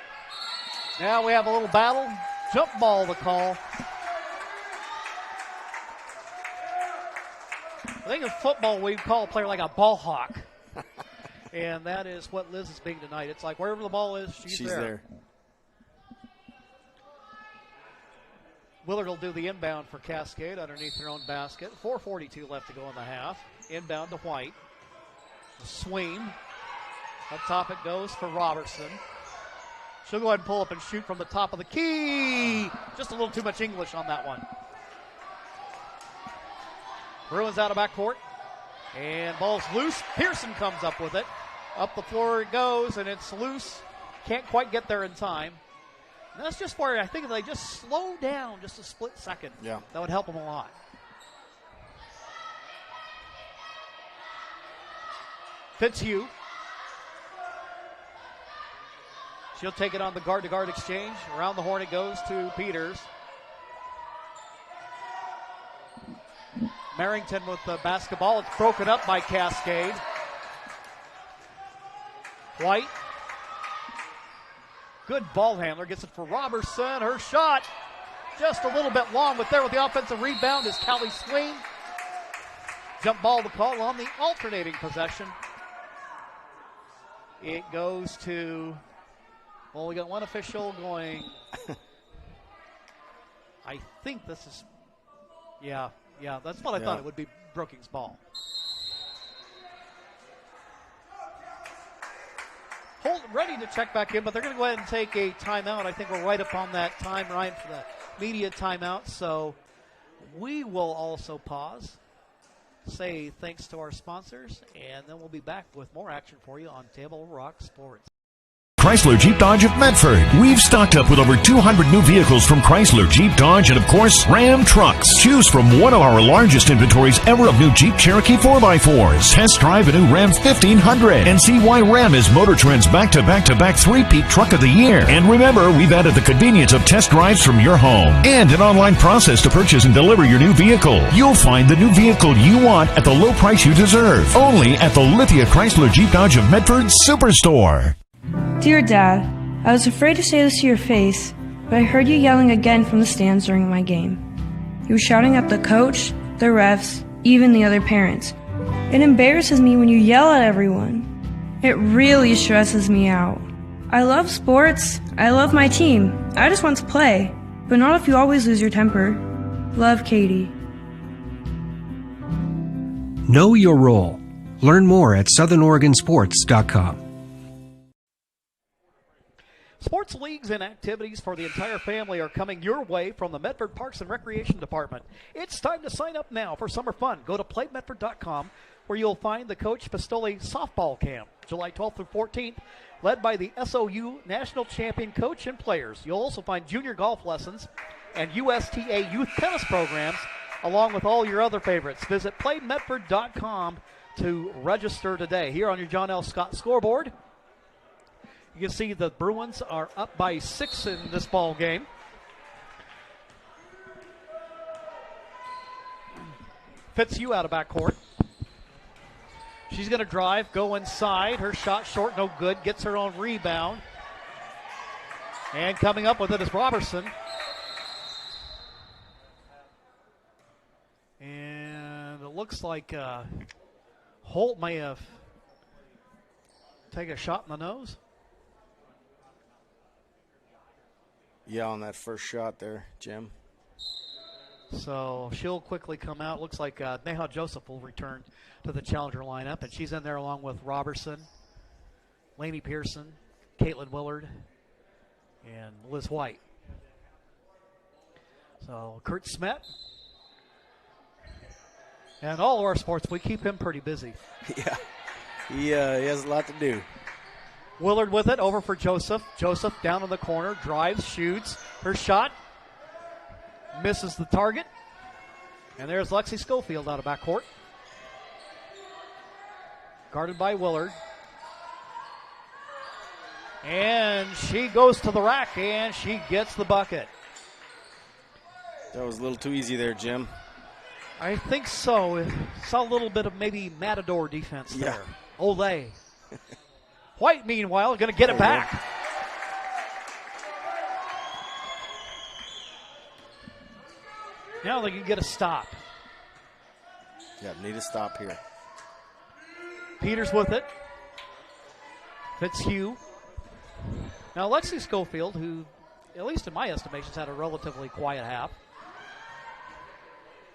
Now we have a little battle. Jump ball to call. I think in football we call a player like a ball hawk. And that is what Liz is being tonight. It's like wherever the ball is, she's there. Willard will do the inbound for Cascade underneath their own basket. 4:42 left to go in the half. Inbound to White. The swing. Up top it goes for Robertson. She'll go ahead and pull up and shoot from the top of the key. Just a little too much English on that one. Bruins out of backcourt. And ball's loose. Pearson comes up with it. Up the floor it goes, and it's loose. Can't quite get there in time. And that's just where I think if they just slow down just a split second, that would help them a lot. Fitzhugh. She'll take it on the guard-to-guard exchange. Around the horn it goes to Peters. Merrington with the basketball. It's broken up by Cascade. White. Good ball handler. Gets it for Robertson. Her shot just a little bit long, but there with the offensive rebound is Callie Swain. Jump ball to call on the alternating possession. It goes to, well, we got one official going. I think this is, yeah, that's what I thought it would be. Brookings ball. Ready to check back in, but they're going to go ahead and take a timeout. I think we're right up on that time, Ryan, for the media timeout. So we will also pause, say thanks to our sponsors, and then we'll be back with more action for you on Table Rock Sports. Chrysler Jeep Dodge of Medford. We've stocked up with over 200 new vehicles from Chrysler, Jeep, Dodge, and of course, Ram trucks. Choose from one of our largest inventories ever of new Jeep Cherokee 4x4s. Test drive a new Ram 1500 and see why Ram is Motor Trend's back-to-back-to-back three-peat truck of the year. And remember, we've added the convenience of test drives from your home and an online process to purchase and deliver your new vehicle. You'll find the new vehicle you want at the low price you deserve. Only at the Lithia Chrysler Jeep Dodge of Medford Superstore. Dear Dad, I was afraid to say this to your face, but I heard you yelling again from the stands during my game. You were shouting at the coach, the refs, even the other parents. It embarrasses me when you yell at everyone. It really stresses me out. I love sports, I love my team, I just want to play, but not if you always lose your temper. Love, Katie. Know your role. Learn more at SouthernOregonSports.com. Sports leagues and activities for the entire family are coming your way from the Medford Parks and Recreation Department. It's time to sign up now for summer fun. Go to PlayMedford.com where you'll find the Coach Pistoli softball camp, July 12th through 14th, led by the SOU national champion coach and players. You'll also find junior golf lessons and USTA youth tennis programs, along with all your other favorites. Visit PlayMedford.com to register today. Here on your John L. Scott scoreboard, you can see the Bruins are up by 6 in this ball game. Fitzhugh out of backcourt. She's going to drive, go inside. Her shot short, no good. Gets her own rebound. And coming up with it is Robertson. And it looks like Holt may have take a shot in the nose? Yeah, on that first shot there, Jim. So she'll quickly come out. Looks like Neha Joseph will return to the challenger lineup, and she's in there along with Robertson, Lainey Pearson, Caitlin Willard, and Liz White. So Kurt Smet. And all of our sports, we keep him pretty busy. Yeah, he has a lot to do. Willard with it, over for Joseph. Joseph down in the corner, drives, shoots. Her shot misses the target. And there's Lexi Schofield out of backcourt. Guarded by Willard. And she goes to the rack, and she gets the bucket. That was a little too easy there, Jim. I think so. Saw a little bit of maybe Matador defense there. Olay. White, meanwhile, going to get it back. Now they can get a stop. Yeah, need a stop here. Peters with it. Fitzhugh. Now Lexi Schofield, who, at least in my estimations, had a relatively quiet half.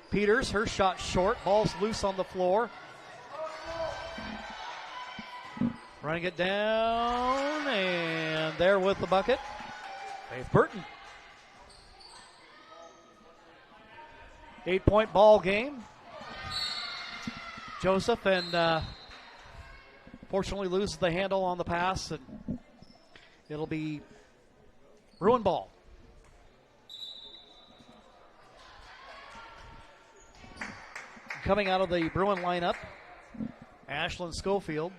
Peters, her shot short. Ball's loose on the floor. Running it down, and there with the bucket, Faith Burton. 8-point ball game. Joseph, and fortunately loses the handle on the pass, and it'll be Bruin ball. Coming out of the Bruin lineup, Ashlyn Schofield.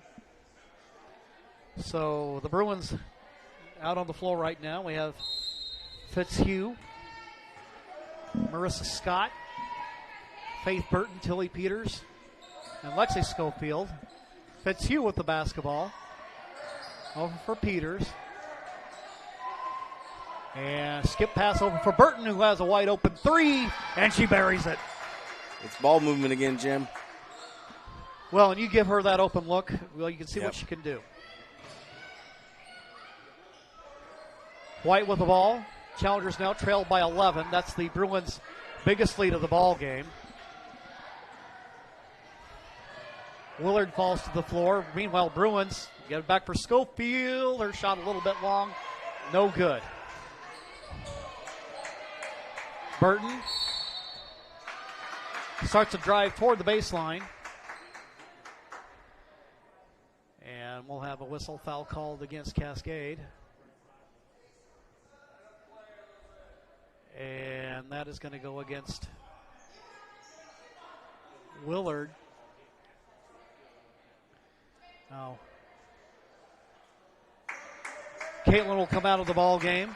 So the Bruins out on the floor right now. We have Fitzhugh, Marissa Scott, Faith Burton, Tilly Peters, and Lexi Schofield. Fitzhugh with the basketball. Over for Peters. And skip pass over for Burton, who has a wide open three, and she buries it. It's ball movement again, Jim. Well, and you give her that open look, well, you can see what she can do. White with the ball. Challengers now trailed by 11. That's the Bruins' biggest lead of the ball game. Willard falls to the floor. Meanwhile, Bruins get it back for Schofield. Her shot a little bit long. No good. Burton starts to drive toward the baseline. And we'll have a whistle foul called against Cascade. And that is going to go against Willard. Now, Caitlin will come out of the ball game.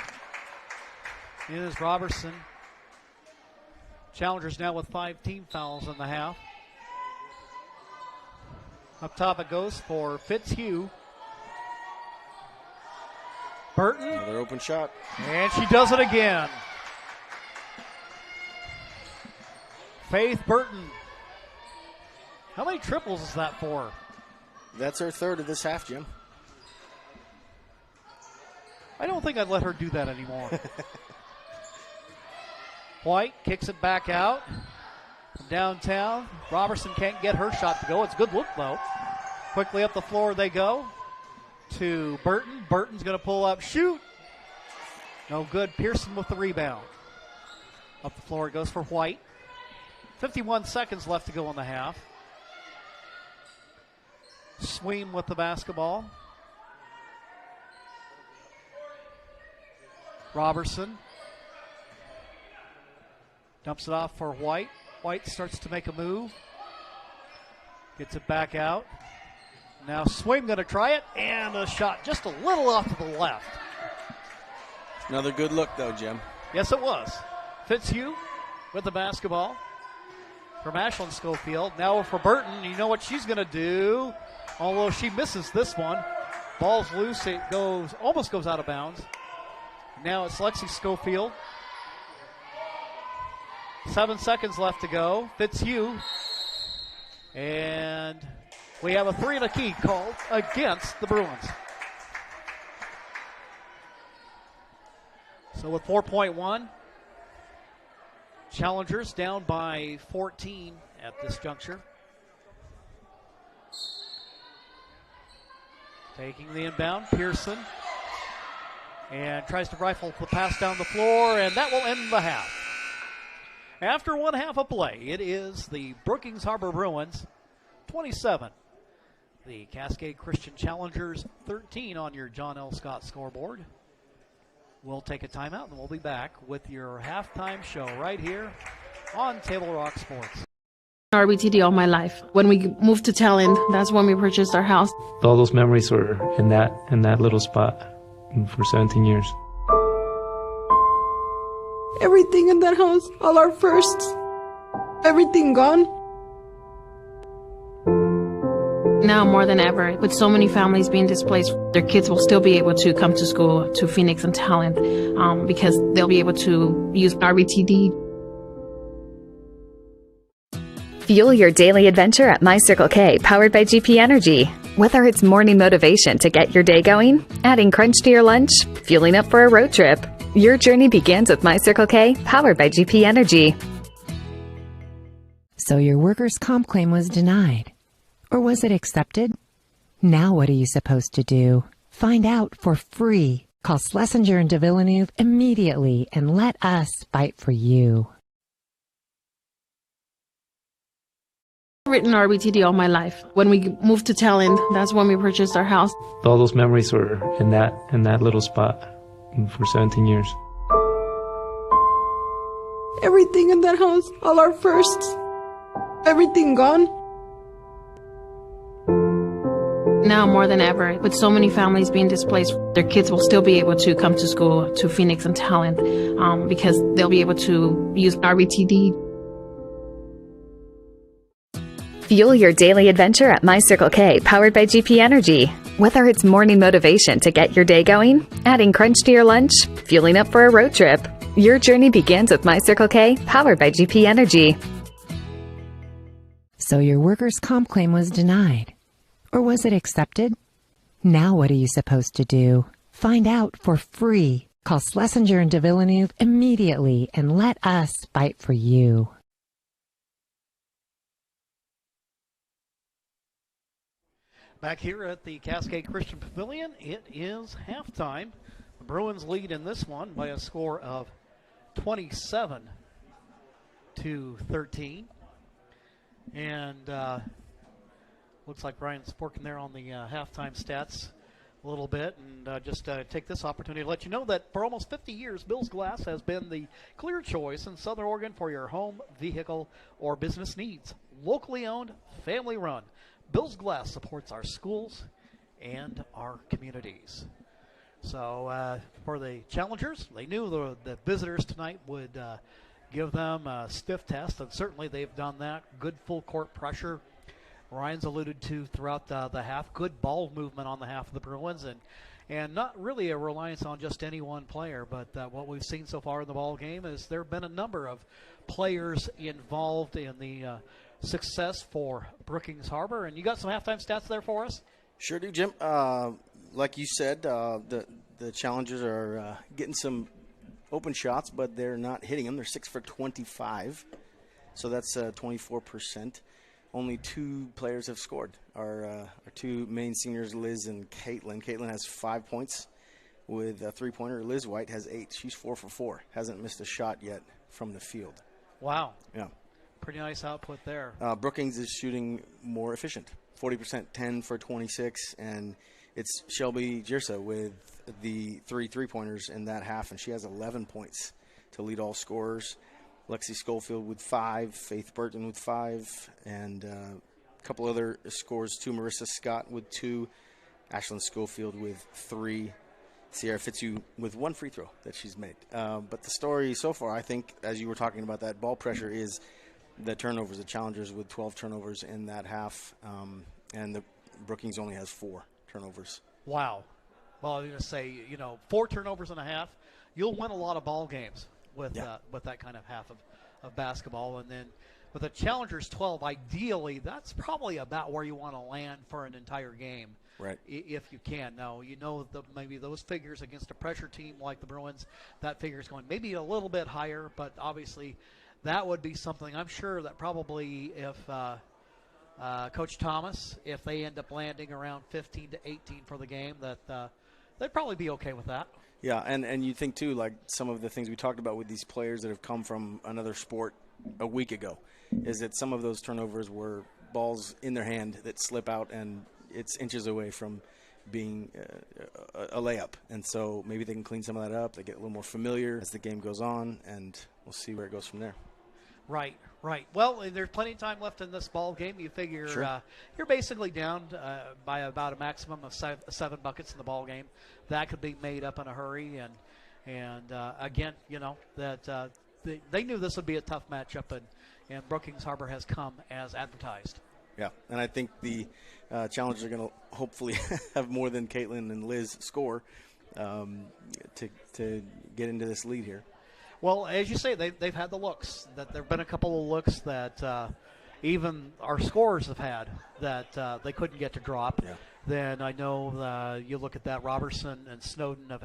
It is Robertson. Challengers now with 5 team fouls in the half. Up top it goes for Fitzhugh. Burton. Another open shot. And she does it again. Faith Burton. How many triples is that for? That's her third of this half, Jim. I don't think I'd let her do that anymore. White kicks it back out. From downtown. Robertson can't get her shot to go. It's a good look, though. Quickly up the floor they go to Burton. Burton's going to pull up, shoot. No good. Pearson with the rebound. Up the floor it goes for White. 51 seconds left to go in the half. Sweem with the basketball. Robertson dumps it off for White. White starts to make a move. Gets it back out. Now Sweem going to try it, and a shot just a little off to the left. Another good look, though, Jim. Yes, it was. Fitzhugh with the basketball from Ashlyn Schofield. Now for Burton. You know what she's going to do. Although she misses this one. Ball's loose. It almost goes out of bounds. Now it's Lexi Schofield. 7 seconds left to go. Fitzhugh. And We have a 3 and a key called against the Bruins. So with 4.1, Challengers down by 14 at this juncture. Taking the inbound, Pearson. And tries to rifle the pass down the floor, and that will end the half. After one half of play, it is the Brookings Harbor Bruins 27. The Cascade Christian Challengers 13 on your John L. Scott scoreboard. We'll take a timeout, and we'll be back with your halftime show right here on Table Rock Sports. RBTD all my life. When we moved to Talent, that's when we purchased our house. All those memories were in that little spot for 17 years. Everything in that house, all our firsts, everything gone. Now more than ever, with so many families being displaced, their kids will still be able to come to school, to Phoenix and Talent, because they'll be able to use RBTD. Fuel your daily adventure at My Circle K, powered by GP Energy. Whether it's morning motivation to get your day going, adding crunch to your lunch, fueling up for a road trip, your journey begins with My Circle K, powered by GP Energy. So your workers' comp claim was denied. Or was it accepted? Now what are you supposed to do? Find out for free. Call Schlesinger and de Villeneuve immediately and let us fight for you. Written RBTD all my life. When we moved to Talent, that's when we purchased our house. All those memories were in that little spot for 17 years. Everything in that house, all our firsts, everything gone. Now more than ever, with so many families being displaced, their kids will still be able to come to school, to Phoenix and Talent, because they'll be able to use RBTD. Fuel your daily adventure at My Circle K, powered by GP Energy. Whether it's morning motivation to get your day going, adding crunch to your lunch, fueling up for a road trip, your journey begins with My Circle K, powered by GP Energy. So your workers' comp claim was denied. Or was it accepted? Now what are you supposed to do? Find out for free. Call Schlesinger and de Villeneuve immediately and let us fight for you. Back here at the Cascade Christian Pavilion, it is halftime. The Bruins lead in this one by a score of 27-13. And looks like Brian's working there on the halftime stats a little bit. And just take this opportunity to let you know that for almost 50 years, Bill's Glass has been the clear choice in Southern Oregon for your home, vehicle, or business needs. Locally owned, family run. Bill's Glass supports our schools and our communities. So for the Challengers, they knew the visitors tonight would give them a stiff test, and certainly they've done that. Good full court pressure. Ryan's alluded to throughout the half. Good ball movement on the half of the Bruins, and not really a reliance on just any one player, but what we've seen so far in the ball game is there have been a number of players involved in the success for Brookings Harbor. And you got some halftime stats there for us? Sure do, Jim. Like you said, the Challengers are getting some open shots, but they're not hitting them. They're 6 for 25, so that's 24%. Only two players have scored. Our two main seniors, Liz and Caitlin. Caitlin has 5 points with a three-pointer. Liz White has 8. She's 4 for 4. Hasn't missed a shot yet from the field. Wow. Yeah. Pretty nice output there. Brookings is shooting more efficient, 40%, 10 for 26, and it's Shelby Jirsa with the three-pointers in that half, and she has 11 points to lead all scorers. Lexi Schofield with 5, Faith Burton with 5, and a couple other scores too. Marissa Scott with 2, Ashlyn Schofield with 3, Sierra Fitzhugh with 1 free throw that she's made. But the story so far, I think, as you were talking about that ball pressure, is the turnovers. The Challengers with 12 turnovers in that half, and the Brookings only has 4 turnovers. Wow. Well, I was going to say, 4 turnovers and a half, you'll win a lot of ball games with that kind of half of basketball. And then with the Challengers 12, ideally, that's probably about where you want to land for an entire game. Right. If you can. Now, maybe those figures against a pressure team like the Bruins, that figure is going maybe a little bit higher, but obviously that would be something. I'm sure that probably if Coach Thomas, if they end up landing around 15 to 18 for the game, that they'd probably be okay with that. Yeah, and you think, too, like some of the things we talked about with these players that have come from another sport a week ago, is that some of those turnovers were balls in their hand that slip out, and it's inches away from being a layup. And so maybe they can clean some of that up. They get a little more familiar as the game goes on, and we'll see where it goes from there. Right. Well, there's plenty of time left in this ball game. You figure Sure. You're basically down by about a maximum of 7 buckets in the ball game. That could be made up in a hurry. And again, that they knew this would be a tough matchup, and Brookings Harbor has come as advertised. Yeah, and I think the Challengers are going to hopefully have more than Caitlin and Liz score to get into this lead here. Well, as you say, they've had the looks. That there have been a couple of looks that even our scorers have had that they couldn't get to drop. Yeah. Then I know you look at that, Robertson and Snowden have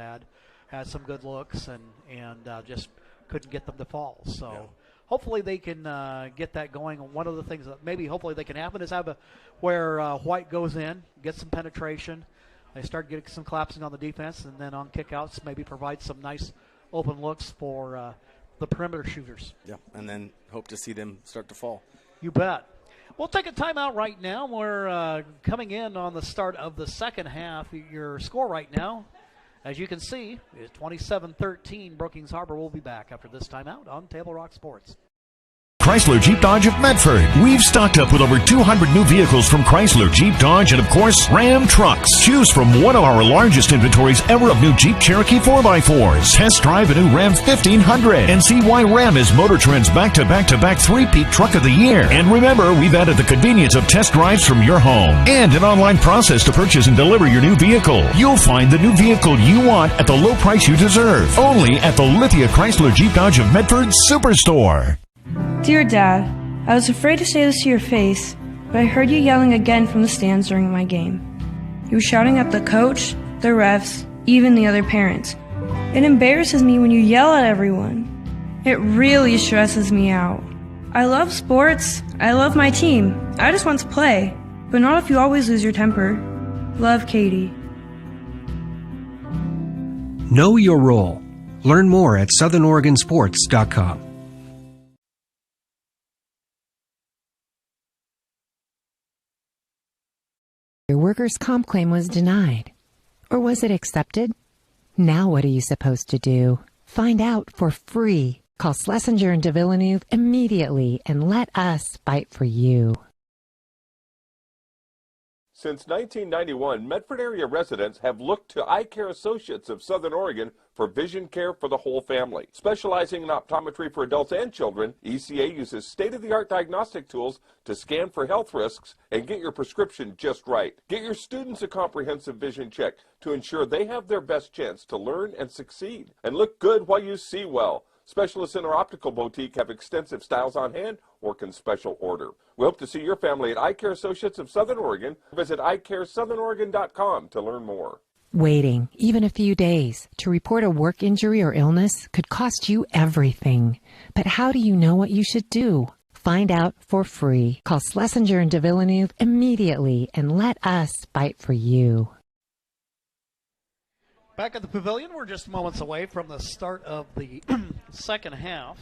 had some good looks and just couldn't get them to fall. So. Yeah. Hopefully they can get that going. And one of the things that maybe hopefully they can happen is have where White goes in, get some penetration. They start getting some collapsing on the defense, and then on kickouts maybe provide some nice open looks for the perimeter shooters. Yeah, and then hope to see them start to fall. You bet. We'll take a timeout right now. We're coming in on the start of the second half. Your score right now, as you can see, is 27-13. Brookings Harbor will be back after this timeout on Table Rock Sports. Chrysler Jeep Dodge of Medford. We've stocked up with over 200 new vehicles from Chrysler, Jeep Dodge, and of course, Ram trucks. Choose from one of our largest inventories ever of new Jeep Cherokee 4x4s. Test drive a new Ram 1500 and see why Ram is Motor Trend's back-to-back-to-back three-peat truck of the year. And remember, we've added the convenience of test drives from your home and an online process to purchase and deliver your new vehicle. You'll find the new vehicle you want at the low price you deserve. Only at the Lithia Chrysler Jeep Dodge of Medford Superstore. Dear Dad, I was afraid to say this to your face, but I heard you yelling again from the stands during my game. You were shouting at the coach, the refs, even the other parents. It embarrasses me when you yell at everyone. It really stresses me out. I love sports. I love my team. I just want to play, but not if you always lose your temper. Love, Katie. Know your role. Learn more at southernoregonsports.com. Your workers' comp claim was denied. Or was it accepted? Now what are you supposed to do? Find out for free. Call Schlesinger and de Villeneuve immediately and let us fight for you. Since 1991, Medford area residents have looked to Eye Care Associates of Southern Oregon for vision care for the whole family. Specializing in optometry for adults and children, ECA uses state-of-the-art diagnostic tools to scan for health risks and get your prescription just right. Get your students a comprehensive vision check to ensure they have their best chance to learn and succeed. And look good while you see well. Specialists in our optical boutique have extensive styles on hand or can special order. We hope to see your family at Eye Care Associates of Southern Oregon. Visit eyecaresouthern.oregon.com to learn more. Waiting, even a few days, to report a work injury or illness could cost you everything. But how do you know what you should do? Find out for free. Call Schlesinger and de Villeneuve immediately and let us fight for you. Back at the pavilion, we're just moments away from the start of the second half.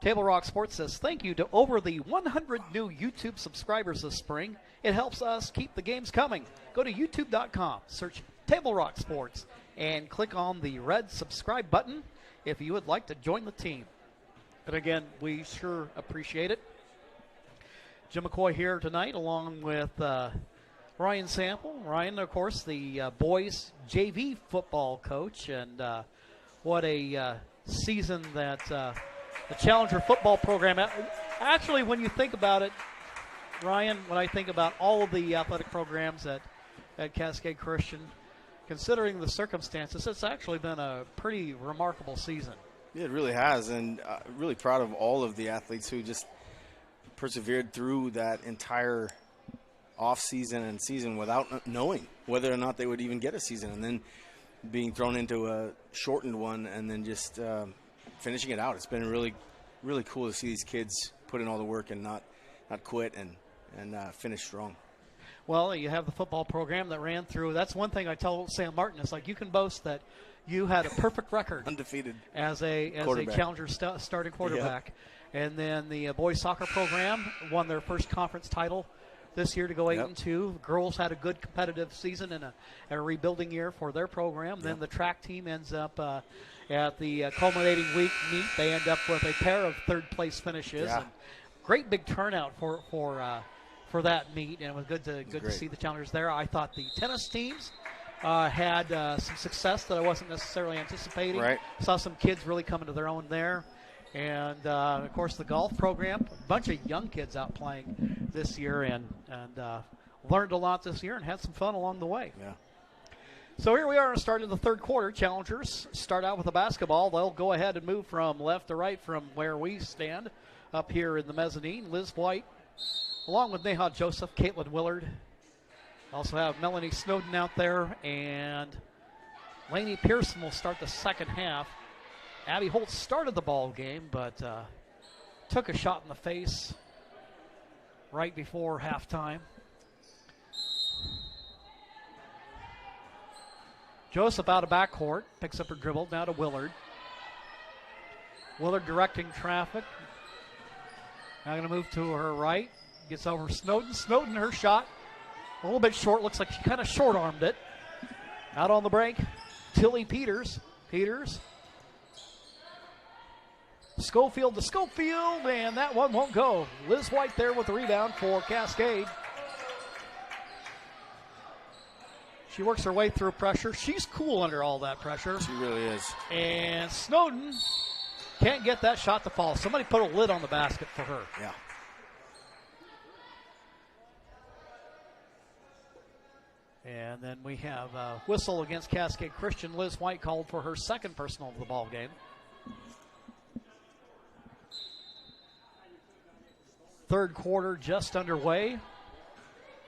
Table Rock Sports says thank you to over the 100 new YouTube subscribers this spring. It helps us keep the games coming. Go to youtube.com, search Table Rock Sports, and click on the red subscribe button if you would like to join the team. And again, we sure appreciate it. Jim McCoy here tonight along with Ryan Sample. Ryan, of course, the boys JV football coach, and what a season that the Challenger football program. Actually, when you think about it, Ryan, when I think about all of the athletic programs at Cascade Christian, considering the circumstances, it's actually been a pretty remarkable season. Yeah, it really has, and really proud of all of the athletes who just persevered through that entire off season and season without knowing whether or not they would even get a season, and then being thrown into a shortened one and then just finishing it out. It's been really, really cool to see these kids put in all the work and not quit and finish strong. Well, you have the football program that ran through. That's one thing I tell Sam Martin. It's like you can boast that you had a perfect record, undefeated as a Challenger starting quarterback. Yep. And then the boys soccer program won their first conference title this year to go 8-2. The girls had a good competitive season and a rebuilding year for their program. Then the track team ends up at the culminating week meet. They end up with a pair of third-place finishes. And great big turnout for that meet, and it was good to see the Challengers there. I thought the tennis teams had some success that I wasn't necessarily anticipating. Right. Saw some kids really coming to their own there. And, of course, the golf program, a bunch of young kids out playing this year and learned a lot this year and had some fun along the way. Yeah. So here we are starting the third quarter. Challengers start out with the basketball. They'll go ahead and move from left to right from where we stand up here in the mezzanine. Liz White, along with Neha Joseph, Caitlin Willard. Also have Melanie Snowden out there, and Lainey Pearson will start the second half. Abby Holt started the ball game, but took a shot in the face right before halftime. Joseph out of backcourt, picks up her dribble, now to Willard. Willard directing traffic. Now going to move to her right. Gets over Snowden. Snowden, her shot, a little bit short. Looks like she kind of short-armed it. Out on the break, Tilly Peters. Schofield to Schofield, and that one won't go. Liz White there with the rebound for Cascade. She works her way through pressure. She's cool under all that pressure. She really is. And Snowden can't get that shot to fall. Somebody put a lid on the basket for her. Yeah. And then we have a whistle against Cascade Christian. Liz White called for her second personal of the ball game. Third quarter just underway.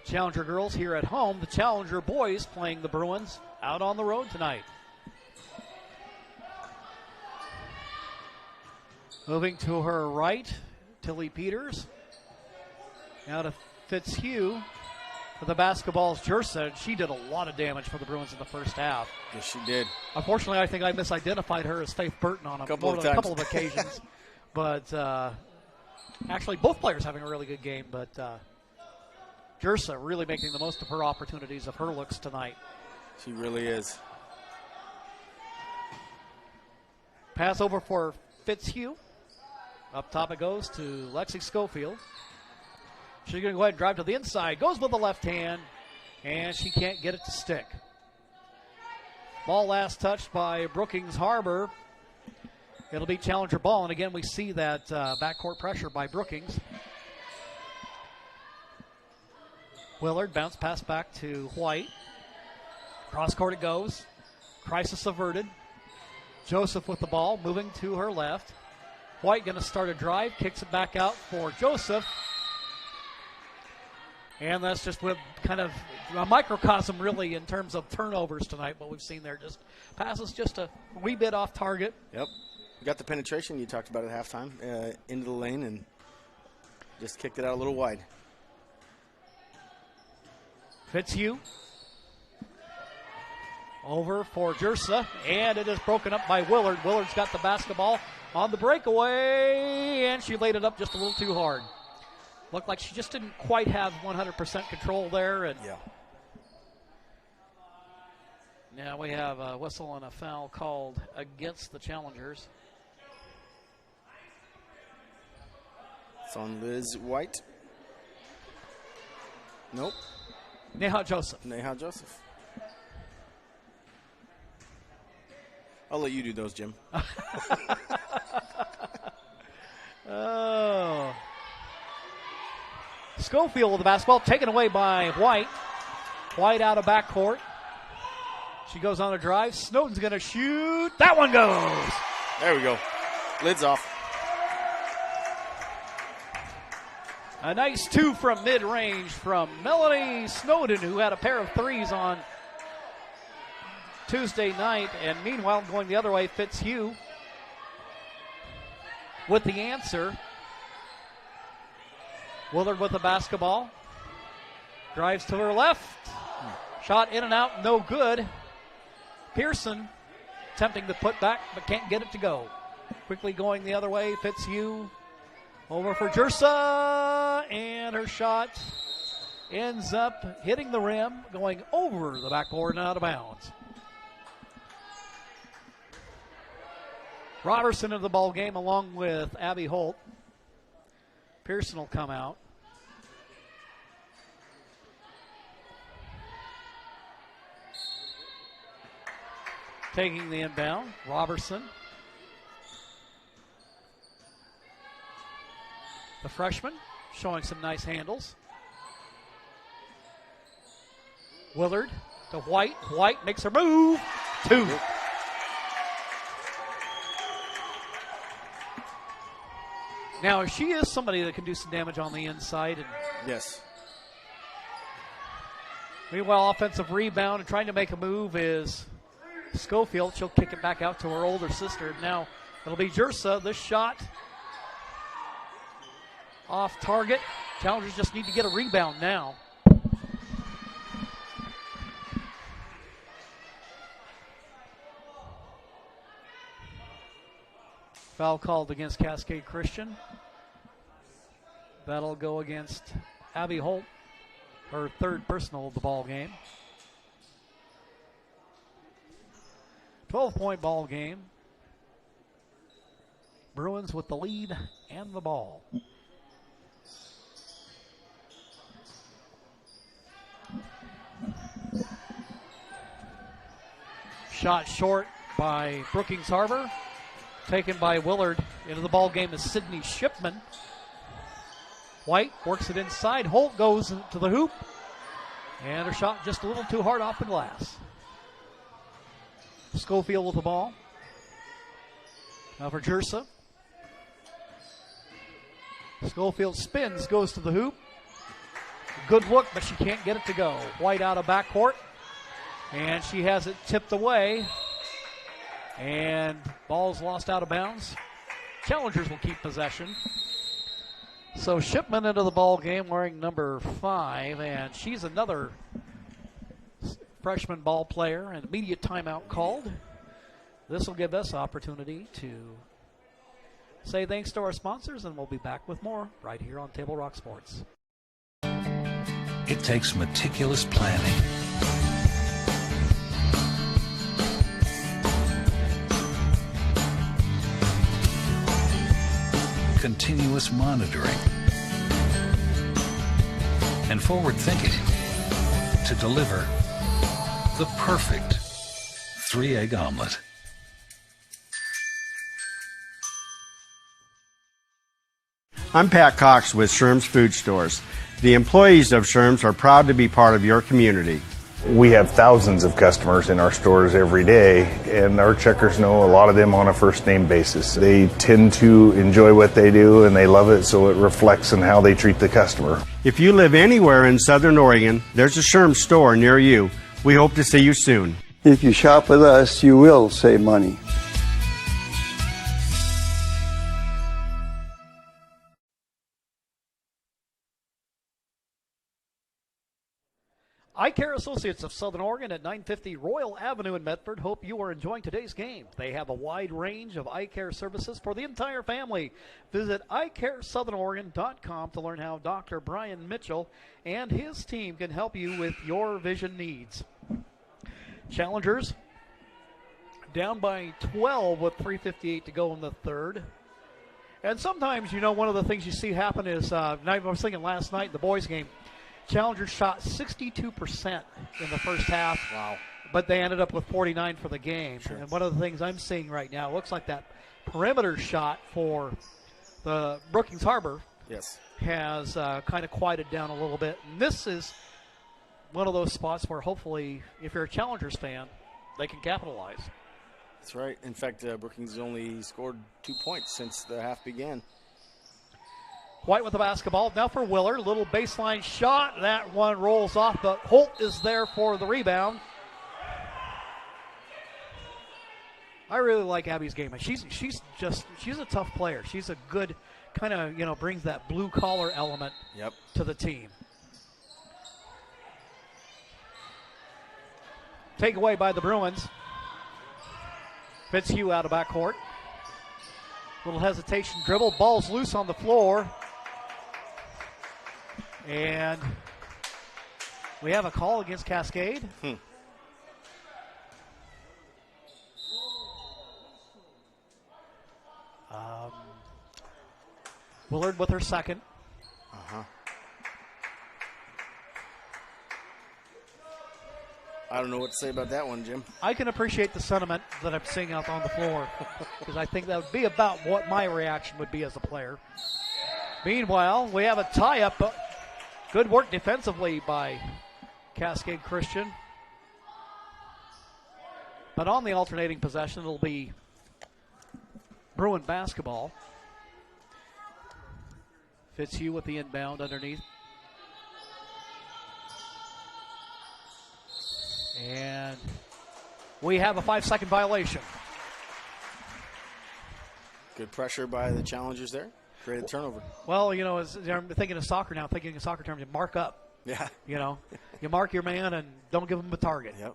Challenger girls here at home. The Challenger boys playing the Bruins out on the road tonight. Moving to her right, Tilly Peters. Now to Fitzhugh. For the basketball's Jersa. She did a lot of damage for the Bruins in the first half. Yes, she did. Unfortunately, I think I misidentified her as Faith Burton on a couple of occasions. But actually, both players having a really good game. But Jersa really making the most of her opportunities, of her looks tonight. She really is. Pass over for Fitzhugh. Up top it goes to Lexi Schofield. She's going to go ahead and drive to the inside. Goes with the left hand, and she can't get it to stick. Ball last touched by Brookings Harbor. It'll be Challenger ball, and again we see that backcourt pressure by Brookings. Willard, bounce pass back to White. Cross court it goes. Crisis averted. Joseph with the ball, moving to her left. White going to start a drive, kicks it back out for Joseph. And that's just with kind of a microcosm, really, in terms of turnovers tonight, what we've seen there. Just passes just a wee bit off target. Yep. Got the penetration you talked about at halftime into the lane and just kicked it out a little wide. Fitzhugh. Over for Jersa, and it is broken up by Willard. Willard's got the basketball on the breakaway, and she laid it up just a little too hard. Looked like she just didn't quite have 100% control there. And now we have a whistle and a foul called against the Challengers. It's on Liz White. Nope. Neha Joseph. I'll let you do those, Jim. Oh. Schofield with the basketball, taken away by White. White out of backcourt. She goes on a drive. Snowden's going to shoot. That one goes. There we go. Lids off. A nice 2 from mid-range from Melanie Snowden, who had a pair of threes on Tuesday night. And meanwhile, going the other way, Fitzhugh with the answer. Willard with the basketball. Drives to her left. Shot in and out, no good. Pearson attempting to put back, but can't get it to go. Quickly going the other way, Fitzhugh over for Jersa, and her shot ends up hitting the rim, going over the backboard and out of bounds. Robertson into the ball game along with Abby Holt. Pearson will come out. Taking the inbound, Robertson. The freshman showing some nice handles. Willard to White. White makes her move. 2. Now, she is somebody that can do some damage on the inside. And yes. Meanwhile, offensive rebound and trying to make a move is Schofield. She'll kick it back out to her older sister. Now it'll be Jersa. This shot off target. Challengers just need to get a rebound now. Foul called against Cascade Christian. That'll go against Abby Holt, her third personal of the ball game. 12-point ball game. Bruins with the lead and the ball. Shot short by Brookings Harbor. Taken by Willard. Into the ball game is Sydney Shipman. White works it inside. Holt goes to the hoop. And her shot just a little too hard off the glass. Schofield with the ball. Now for Jersa. Schofield spins, goes to the hoop. Good look, but she can't get it to go. White out of backcourt. And she has it tipped away. And ball's lost out of bounds. Challengers will keep possession. So Shipman into the ball game wearing number 5, and she's another freshman ball player, and immediate timeout called. This will give us opportunity to say thanks to our sponsors, and we'll be back with more right here on Table Rock Sports. It takes meticulous planning, continuous monitoring, and forward thinking to deliver the perfect 3-egg omelet. I'm Pat Cox with Sherm's Food Stores. The employees of Sherm's are proud to be part of your community. We have thousands of customers in our stores every day, and our checkers know a lot of them on a first name basis. They tend to enjoy what they do and they love it, so it reflects in how they treat the customer. If you live anywhere in Southern Oregon, there's a Sherm's store near you. We hope to see you soon. If you shop with us, you will save money. Eye Care Associates of Southern Oregon at 950 Royal Avenue in Medford. Hope you are enjoying today's game. They have a wide range of eye care services for the entire family. Visit eyecaresouthern.com to learn how Dr. Brian Mitchell and his team can help you with your vision needs. Challengers down by 12 with 3:58 to go in the third. And sometimes, you know, one of the things you see happen is, I was thinking last night in the boys' game, Challengers shot 62% in the first half. Wow. But they ended up with 49 for the game. Sure. And one of the things I'm seeing right now, it looks like that perimeter shot for the Brookings Harbor has kind of quieted down a little bit. And this is one of those spots where hopefully, if you're a Challengers fan, they can capitalize. That's right. In fact, Brookings only scored 2 points since the half began. White with the basketball. Now for Willard. Little baseline shot. That one rolls off, but Holt is there for the rebound. I really like Abby's game. She's a tough player. She's a good kind of, brings that blue collar element to the team. Take away by the Bruins. Fitzhugh out of backcourt. Little hesitation dribble. Ball's loose on the floor. And we have a call against Cascade. Willard with her second. I don't know what to say about that one, Jim. I can appreciate the sentiment that I'm seeing out on the floor because I think that would be about what my reaction would be as a player. Meanwhile, we have a tie-up. Good work defensively by Cascade Christian. But on the alternating possession, it'll be Bruin basketball. Fitzhugh with the inbound underneath. And we have a 5-second violation. Good pressure by the challengers there. Created turnover. Well, I'm thinking of soccer now. Thinking in soccer terms, you mark up. Yeah. You mark your man and don't give him a target. Yep.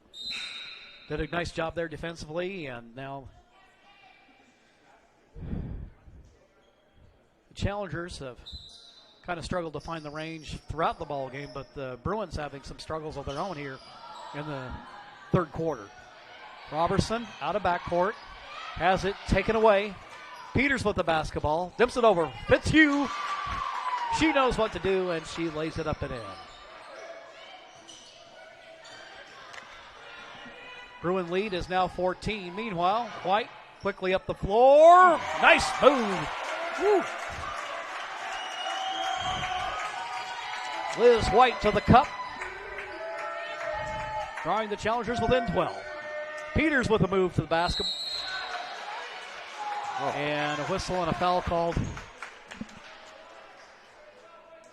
Did a nice job there defensively, and now the challengers have kind of struggled to find the range throughout the ball game, but the Bruins having some struggles of their own here in the third quarter. Robertson out of backcourt, has it taken away. Peters with the basketball, dips it over. Fitzhugh, she knows what to do, and she lays it up and in. Bruin lead is now 14. Meanwhile, White quickly up the floor. Nice move. Woo. Liz White to the cup. Drawing the challengers within 12. Peters with a move to the basket. And a whistle and a foul called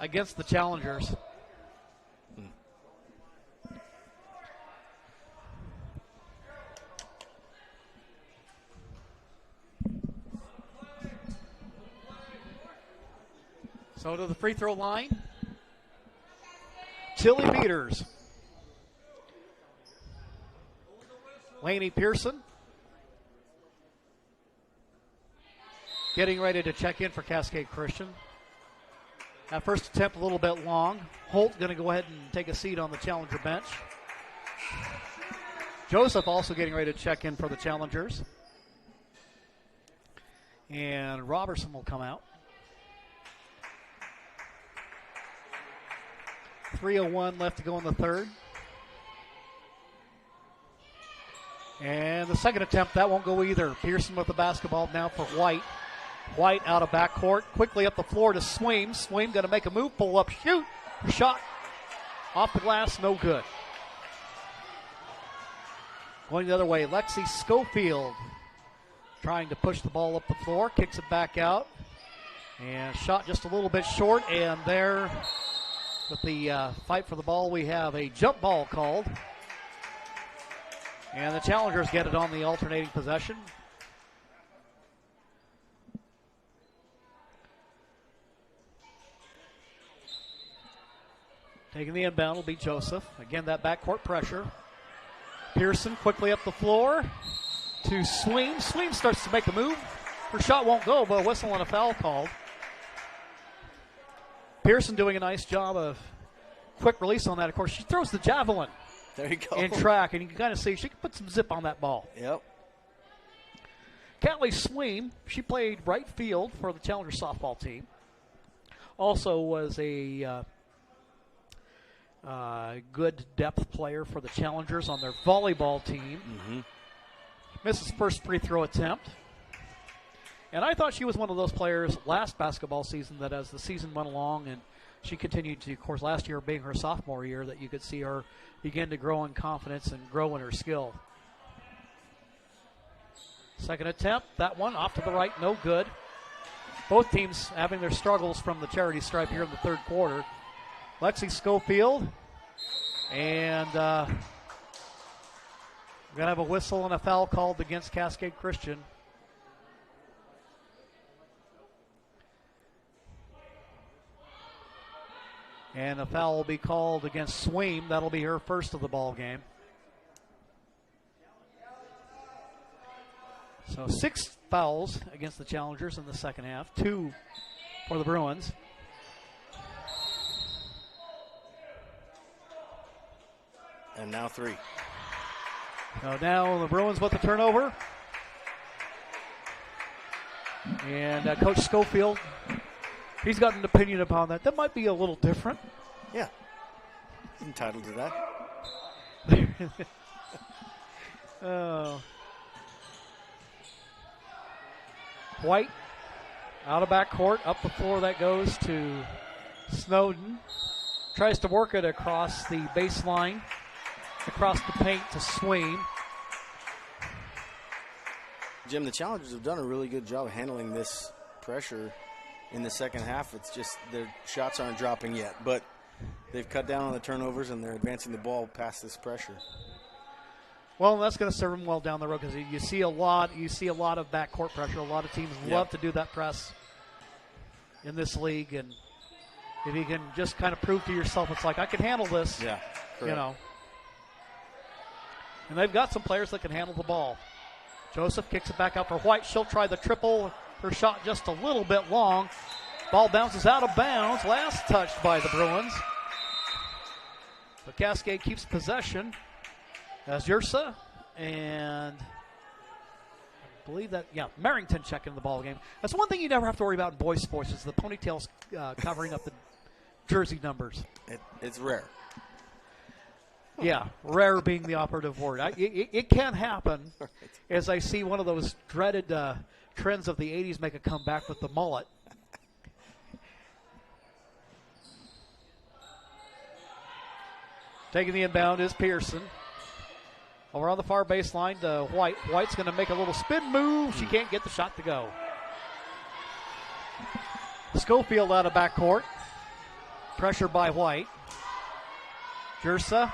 against the challengers. So to the free throw line, Tilly Peters. Laney Pearson getting ready to check in for Cascade Christian. That first attempt a little bit long. Holt going to go ahead and take a seat on the challenger bench. Joseph also getting ready to check in for the challengers. And Robertson will come out. 3:01 left to go in the third. And the second attempt, that won't go either. Pearson with the basketball now for White. White out of backcourt, quickly up the floor to Swaim. Swaim going to make a move, pull up, shoot. Shot off the glass, no good. Going the other way, Lexi Schofield trying to push the ball up the floor, kicks it back out. And shot just a little bit short, and there with the fight for the ball, we have a jump ball called. And the challengers get it on the alternating possession. Taking the inbound will be Joseph. Again, that backcourt pressure. Pearson quickly up the floor to Swaim. Swaim starts to make a move. Her shot won't go, but a whistle and a foul called. Pearson doing a nice job of quick release on that. Of course, she throws the javelin. There you go. In track, and you can kind of see she can put some zip on that ball. Yep. Callie Swaim, she played right field for the Challenger softball team. Also was a good depth player for the Challengers on their volleyball team. Misses first free throw attempt. And I thought she was one of those players last basketball season that as the season went along and she continued to, of course, last year being her sophomore year, that you could see her begin to grow in confidence and grow in her skill. Second attempt, that one off to the right, no good. Both teams having their struggles from the charity stripe here in the third quarter. Lexi Schofield, and we're going to have a whistle and a foul called against Cascade Christian. And a foul will be called against Sweem. That'll be her first of the ball game. So 6 fouls against the Challengers in the second half, 2 for the Bruins. And now 3. So now the Bruins with the turnover. And Coach Schofield, he's got an opinion upon that. That might be a little different. Yeah. He's entitled to that. Oh. White out of backcourt, up the floor that goes to Snowden. Tries to work it across the baseline, across the paint to Swain. Jim, the Challengers have done a really good job of handling this pressure in the second half. It's just their shots aren't dropping yet, but they've cut down on the turnovers and they're advancing the ball past this pressure. Well, that's going to serve them well down the road because you see a lot of backcourt pressure. A lot of teams love to do that press in this league, and if you can just kind of prove to yourself, it's like I can handle this. Yeah, correct. You know. And they've got some players that can handle the ball. Joseph kicks it back out for White. She'll try the triple. Her shot just a little bit long. Ball bounces out of bounds. Last touched by the Bruins. But Cascade keeps possession. As Yersa and I believe that, Merrington checking the ball game. That's one thing you never have to worry about in boys sports is the ponytails covering up the jersey numbers. It's rare. Yeah, rare being the operative word. It can happen as I see one of those dreaded trends of the 80s make a comeback with the mullet. Taking the inbound is Pearson. Over on the far baseline to White. White's going to make a little spin move. She can't get the shot to go. Schofield out of backcourt. Pressure by White. Jersa.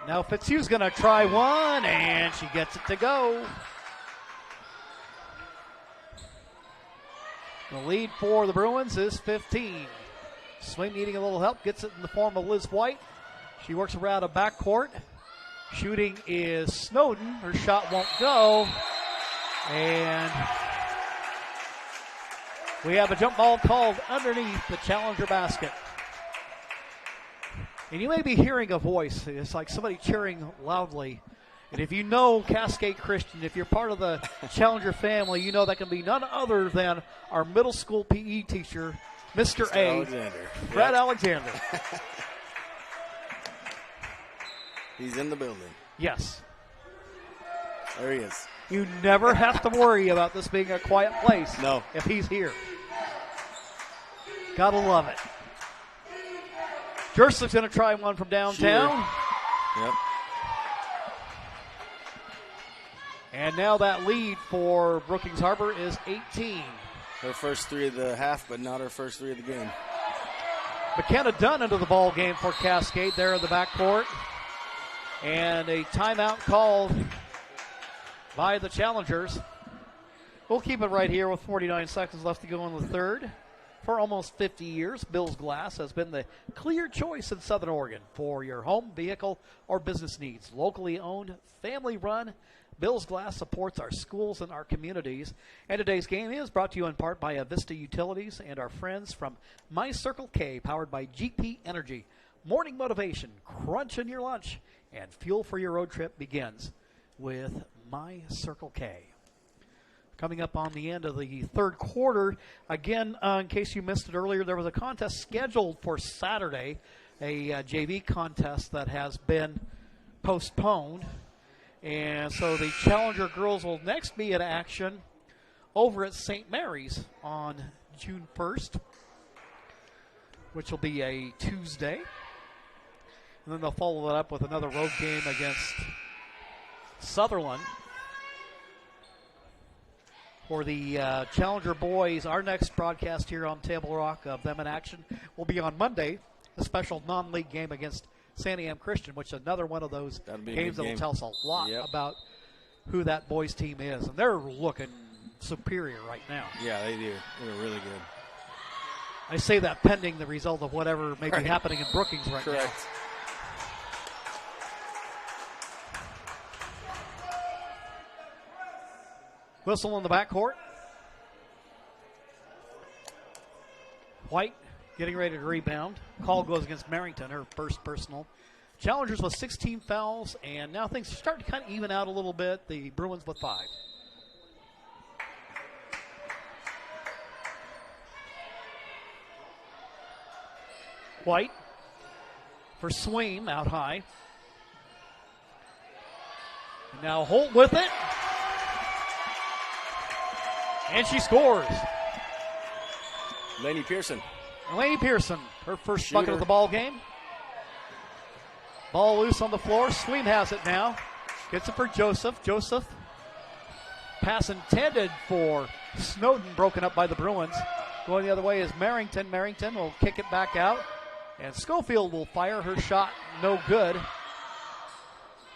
Now Fitzhugh's going to try one, and she gets it to go. The lead for the Bruins is 15. Swing needing a little help. Gets it in the form of Liz White. She works around a backcourt. Shooting is Snowden. Her shot won't go. And we have a jump ball called underneath the Challenger basket. And you may be hearing a voice. It's like somebody cheering loudly. And if you know Cascade Christian, if you're part of the Challenger family, you know that can be none other than our middle school PE teacher, Mr. A. Alexander. Fred Alexander. He's in the building. Yes. There he is. You never have to worry about this being a quiet place. No. If he's here. Gotta love it. Jersick's going to try one from downtown. Sure. Yep. And now that lead for Brookings Harbor is 18. Her first 3 of the half, but not her first 3 of the game. McKenna Dunn into the ball game for Cascade there in the backcourt. And a timeout called by the Challengers. We'll keep it right here with 49 seconds left to go in the third. For almost 50 years, Bill's Glass has been the clear choice in Southern Oregon for your home, vehicle, or business needs. Locally owned, family run, Bill's Glass supports our schools and our communities. And today's game is brought to you in part by Avista Utilities and our friends from My Circle K, powered by GP Energy. Morning motivation, crunch in your lunch, and fuel for your road trip begins with My Circle K. Coming up on the end of the third quarter, again, in case you missed it earlier, there was a contest scheduled for Saturday, a JV contest that has been postponed. And so the Challenger girls will next be in action over at St. Mary's on June 1st, which will be a Tuesday. And then they'll follow that up with another road game against Sutherland for the Challenger boys. Our next broadcast here on Table Rock of them in action will be on Monday, a special non-league game against Santiam Christian, which is another one of those games that will tell us a lot about who that boys team is. And they're looking superior right now. Yeah, they do. They're really good. I say that pending the result of whatever may be happening in Brookings right now. Whistle in the backcourt. White getting ready to rebound. Call goes against Merrington, her first personal. Challengers with 16 fouls, and now things are starting to kind of even out a little bit. The Bruins with 5. White for Swaim out high. And now Holt with it. And she scores. Lainey Pearson. Her first bucket of the ball game. Ball loose on the floor. Swaim has it now. Gets it for Joseph. Joseph. Pass intended for Snowden, broken up by the Bruins. Going the other way is Merrington. Merrington will kick it back out. And Schofield will fire her shot. No good.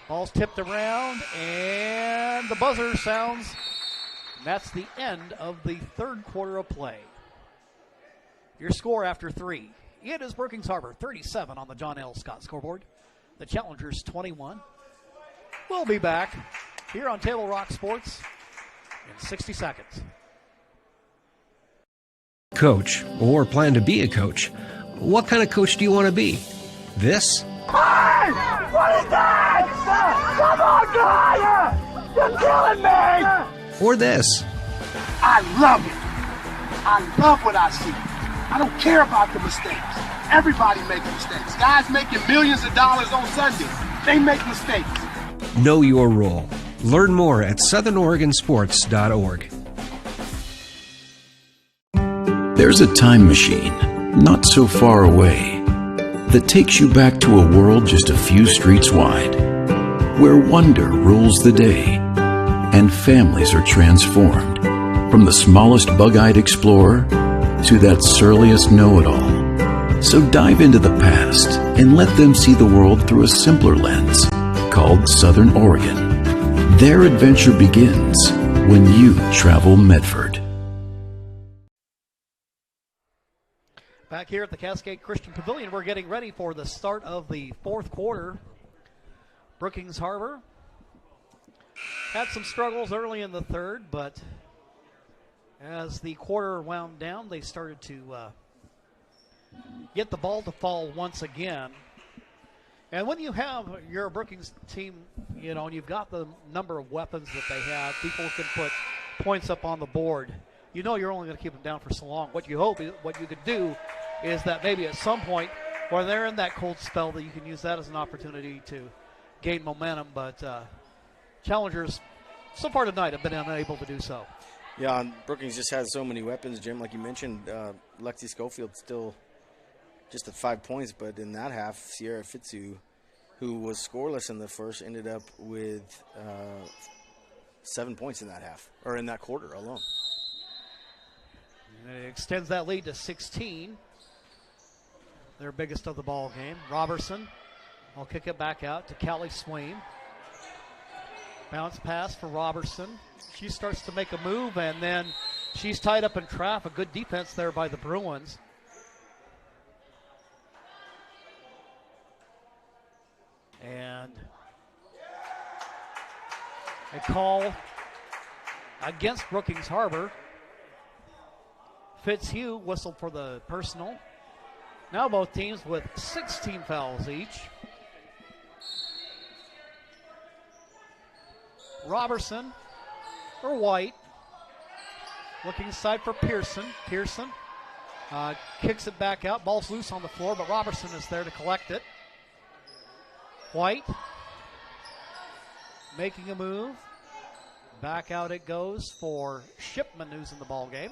Ball's tipped around. And the buzzer sounds. And that's the end of the third quarter of play. Your score after 3. It is Brookings Harbor 37 on the John L. Scott scoreboard. The Challengers 21. We'll be back here on Table Rock Sports in 60 seconds. Coach, or plan to be a coach. What kind of coach do you want to be? This? Hey! What is that? Come on, guy! You're killing me! Or this? I love it. I love what I see. I don't care about the mistakes. Everybody makes mistakes. Guys making millions of dollars on Sunday, they make mistakes. Know your role. Learn more at southernoregonsports.org. There's a time machine, not so far away, that takes you back to a world just a few streets wide, where wonder rules the day, and families are transformed, from the smallest bug-eyed explorer to that surliest know-it-all. So dive into the past and let them see the world through a simpler lens, called Southern Oregon. Their adventure begins when you travel Medford. Back here at the Cascade Christian Pavilion, we're getting ready for the start of the fourth quarter. Brookings Harbor had some struggles early in the third, but as the quarter wound down, they started to get the ball to fall once again. And when you have your Brookings team, you know, and you've got the number of weapons that they have, people can put points up on the board. You know you're only going to keep them down for so long. What you hope, what you could do is that maybe at some point when they're in that cold spell that you can use that as an opportunity to gain momentum. But Challengers so far tonight have been unable to do so. Yeah, and Brookings just has so many weapons, Jim. Like you mentioned, Lexi Schofield still just at 5 points, but in that half, Sierra Fitzu, who was scoreless in the first, ended up with 7 points in that half, or in that quarter alone. And it extends that lead to 16. Their biggest of the ball game. Robertson will kick it back out to Callie Swaim. Bounce pass for Robertson. She starts to make a move, and then she's tied up in traffic. Good defense there by the Bruins. And a call against Brookings Harbor. Fitzhugh whistled for the personal. Now both teams with 16 fouls each. Robertson for White. Looking inside for Pearson. Pearson kicks it back out. Ball's loose on the floor, but Robertson is there to collect it. White making a move. Back out it goes for Shipman, who's in the ball game.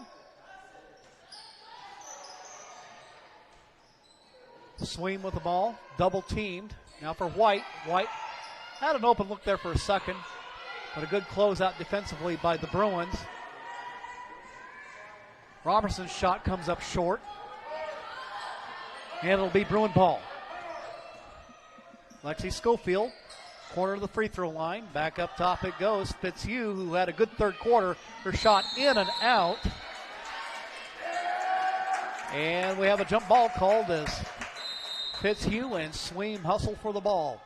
Swaim with the ball, double teamed. Now for White. White had an open look there for a second, but a good closeout defensively by the Bruins. Robertson's shot comes up short. And it'll be Bruin ball. Lexi Schofield, corner of the free throw line. Back up top it goes. Fitzhugh, who had a good third quarter. Her shot in and out. And we have a jump ball called as Fitzhugh and Sweem hustle for the ball.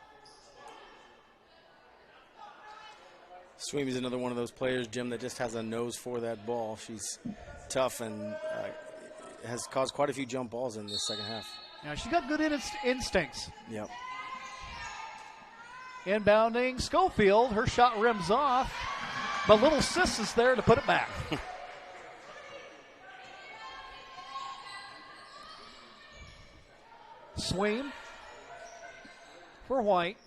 Sweem is another one of those players, Jim, that just has a nose for that ball. She's tough and has caused quite a few jump balls in the second half. Yeah, she's got good instincts. Yep. Inbounding Schofield. Her shot rims off, but little Sis is there to put it back. Sweem for White.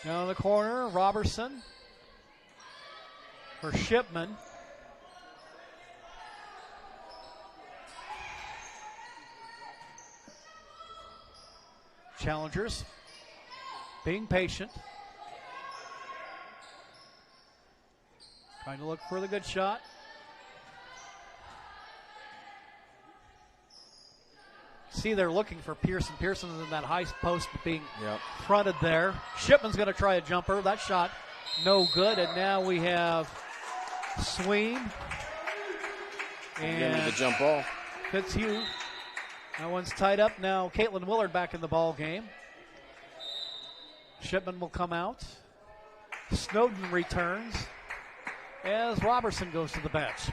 Down the corner, Robertson. For Shipman. Challengers being patient. Trying to look for the good shot. See, they're looking for Pearson. Pearson is in that high post being fronted there. Shipman's going to try a jumper. That shot no good. And now we have Sweem. And the jump ball. Fitzhugh. That one's tied up. Now Caitlin Willard back in the ball game. Shipman will come out. Snowden returns as Robertson goes to the bench.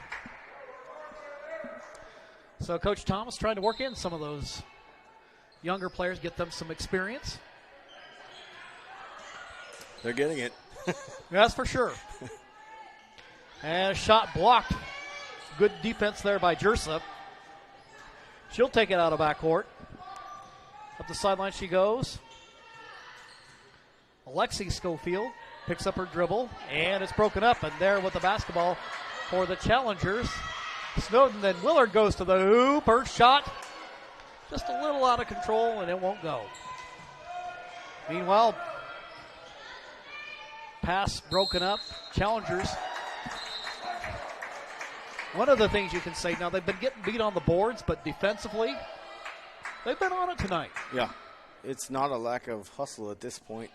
So Coach Thomas trying to work in some of those younger players, get them some experience. They're getting it. That's for sure. And a shot blocked. Good defense there by Jersa. She'll take it out of backcourt. Up the sideline she goes. Alexi Schofield picks up her dribble, and it's broken up. And there with the basketball for the challengers. Snowden, then Willard goes to the hoop. Her shot just a little out of control, and it won't go. Meanwhile, pass broken up. Challengers. One of the things you can say, now they've been getting beat on the boards, but defensively, they've been on it tonight. Yeah. It's not a lack of hustle at this point.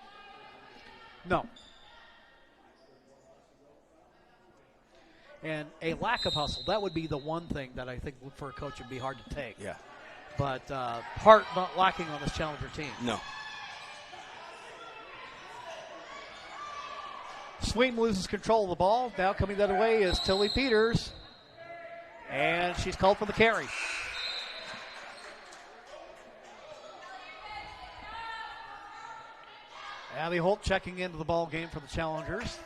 No. And a lack of hustle, that would be the one thing that I think for a coach would be hard to take. Yeah. But heart not lacking on this challenger team. No. Sweem loses control of the ball. Now coming the other way is Tilly Peters. And she's called for the carry. Abby Holt checking into the ball game for the challengers.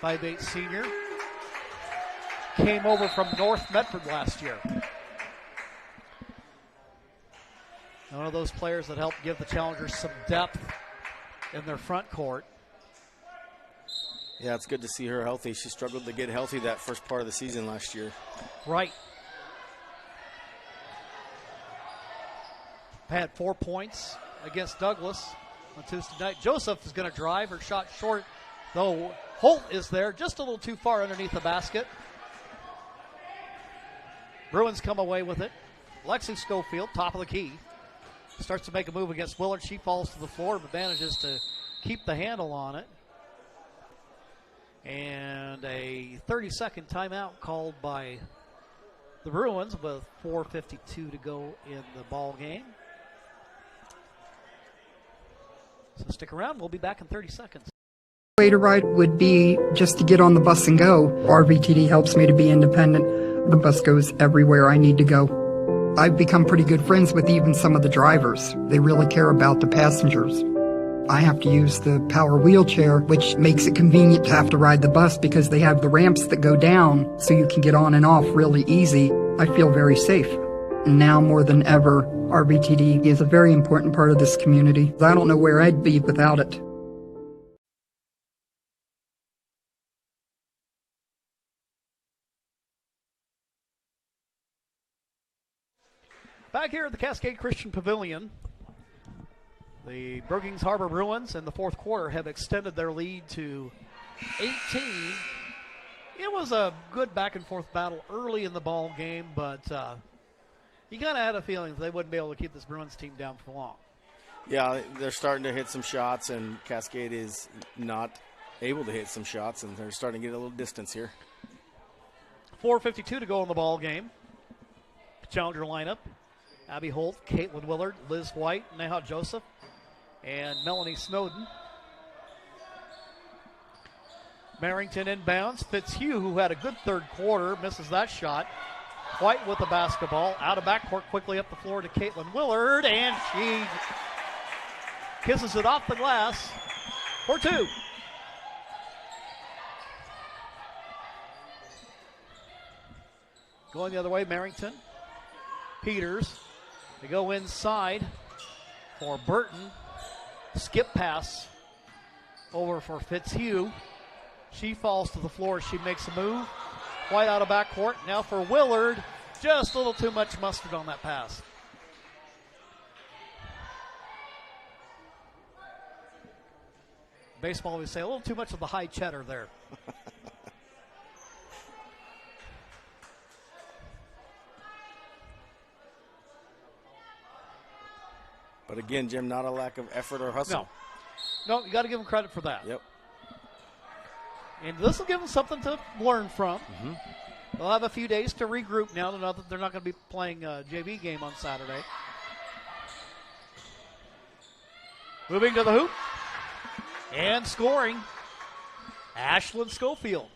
5'8" senior. Came over from North Medford last year. One of those players that helped give the challengers some depth in their front court. Yeah, it's good to see her healthy. She struggled to get healthy that first part of the season last year. Right. Had 4 points against Douglas on Tuesday night. Joseph is going to drive. Her shot short, though Holt is there just a little too far underneath the basket. Bruins come away with it. Lexi Schofield, top of the key, starts to make a move against Willard. She falls to the floor, but manages to keep the handle on it. And a 30-second timeout called by the Bruins with 4:52 to go in the ball game. So stick around. We'll be back in 30 seconds. Way to ride would be just to get on the bus and go. RVTD helps me to be independent. The bus goes everywhere I need to go. I've become pretty good friends with even some of the drivers. They really care about the passengers. I have to use the power wheelchair, which makes it convenient to have to ride the bus because they have the ramps that go down so you can get on and off really easy. I feel very safe. Now more than ever, RVTD is a very important part of this community. I don't know where I'd be without it. Back here at the Cascade Christian Pavilion, the Brookings Harbor Bruins in the fourth quarter have extended their lead to 18 It was a good back-and-forth battle early in the ball game, but you kind of had a feeling they wouldn't be able to keep this Bruins team down for long. Yeah, they're starting to hit some shots, and Cascade is not able to hit some shots, and they're starting to get a little distance here. 4:52 to go in the ball game. Challenger lineup: Abby Holt, Caitlin Willard, Liz White, Neha Joseph, and Melanie Snowden. Merrington inbounds. Fitzhugh, who had a good third quarter, misses that shot. White with the basketball. Out of backcourt, quickly up the floor to Caitlin Willard, and she kisses it off the glass for two. Going the other way, Merrington. Peters. They go inside for Burton. Skip pass over for Fitzhugh. She falls to the floor. She makes a move. White out of backcourt. Now for Willard. Just a little too much mustard on that pass. Baseball, we say a little too much of the high cheddar there. But again, Jim, not a lack of effort or hustle. No, you got to give them credit for that. Yep. And this will give them something to learn from. They'll have a few days to regroup now that they're not going to be playing a JV game on Saturday. Moving to the hoop. And scoring. Ashlyn Schofield.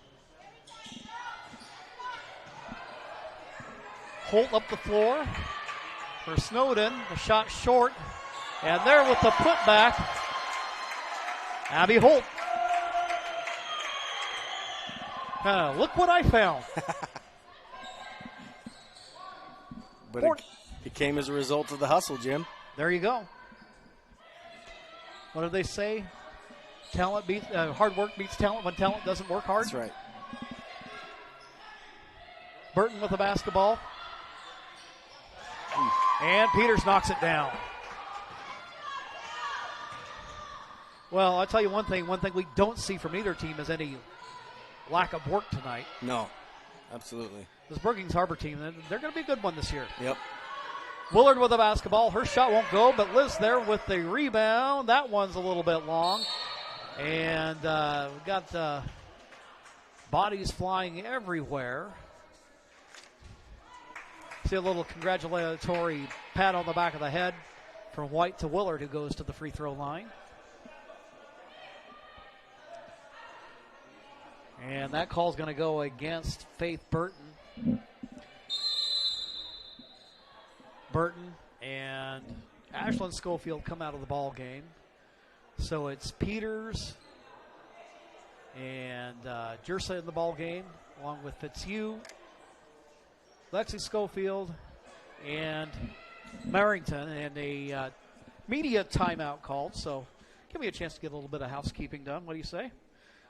Holt up the floor for Snowden. The shot short. And there with the putback, Abby Holt. Look what I found. But it came as a result of the hustle, Jim. There you go. What do they say? Talent beats hard work beats talent when talent doesn't work hard. That's right. Burton with the basketball. And Peters knocks it down. Well, I'll tell you one thing we don't see from either team is any lack of work tonight. No, absolutely. This Brookings Harbor team, they're going to be a good one this year. Yep. Willard with the basketball. Her shot won't go, but Liz there with the rebound. That one's a little bit long. And we've got bodies flying everywhere. See a little congratulatory pat on the back of the head from White to Willard, who goes to the free throw line. And that call's going to go against Faith Burton. Burton and Ashlyn Schofield come out of the ball game. So it's Peters and Jersa in the ball game, along with Fitzhugh, Lexi Schofield, and Merrington, and a media timeout called. So give me a chance to get a little bit of housekeeping done. What do you say?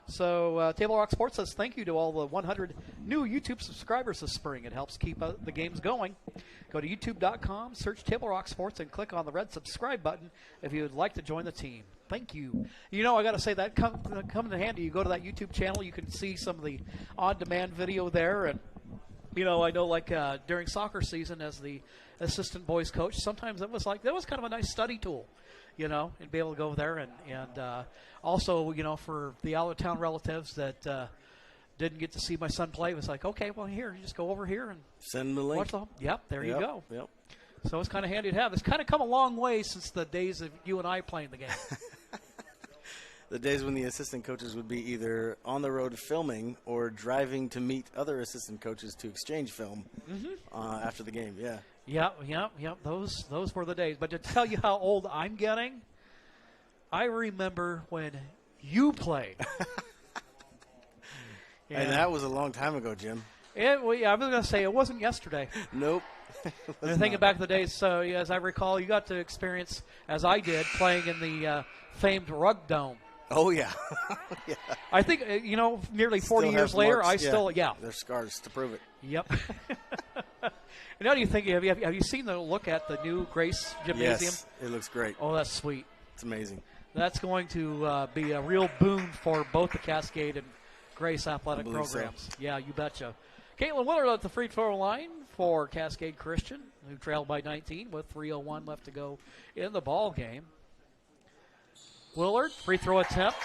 So Table Rock Sports says thank you to all the 100 new YouTube subscribers this spring. It helps keep the games going. Go to youtube.com, search Table Rock Sports, and click on the red subscribe button if you would like to join the team. Thank you. You know, I got to say that come in handy. You go to that YouTube channel, you can see some of the on-demand video there. And, you know, I know like during soccer season as the assistant boys coach, sometimes that was kind of a nice study tool. You know, and be able to go there and also, you know, for the out-of-town relatives that didn't get to see my son play, it was like, okay, well, here, you just go over here and send them the link. Yep, there you go. Yep. So it's kind of handy to have. It's kind of come a long way since the days of you and I playing the game. The days when the assistant coaches would be either on the road filming or driving to meet other assistant coaches to exchange film after the game. Yeah. Yep. Those were the days. But to tell you how old I'm getting, I remember when you played. And that was a long time ago, Jim. I was going to say it wasn't yesterday. Nope. And thinking back to the days, so as I recall, you got to experience, as I did, playing in the famed Rug Dome. Oh, yeah. Yeah. I think, you know, nearly 40 years later, marks, still. There's scars to prove it. Yep. And now do you think, have you seen the look at the new Grace Gymnasium? Yes, it looks great. Oh, that's sweet. It's amazing. That's going to be a real boon for both the Cascade and Grace Athletic I believe Programs. so. Yeah, you betcha. Caitlin Willard at the free throw line for Cascade Christian, who trailed by 19 with 3:01 left to go in the ball game. Willard, free throw attempt.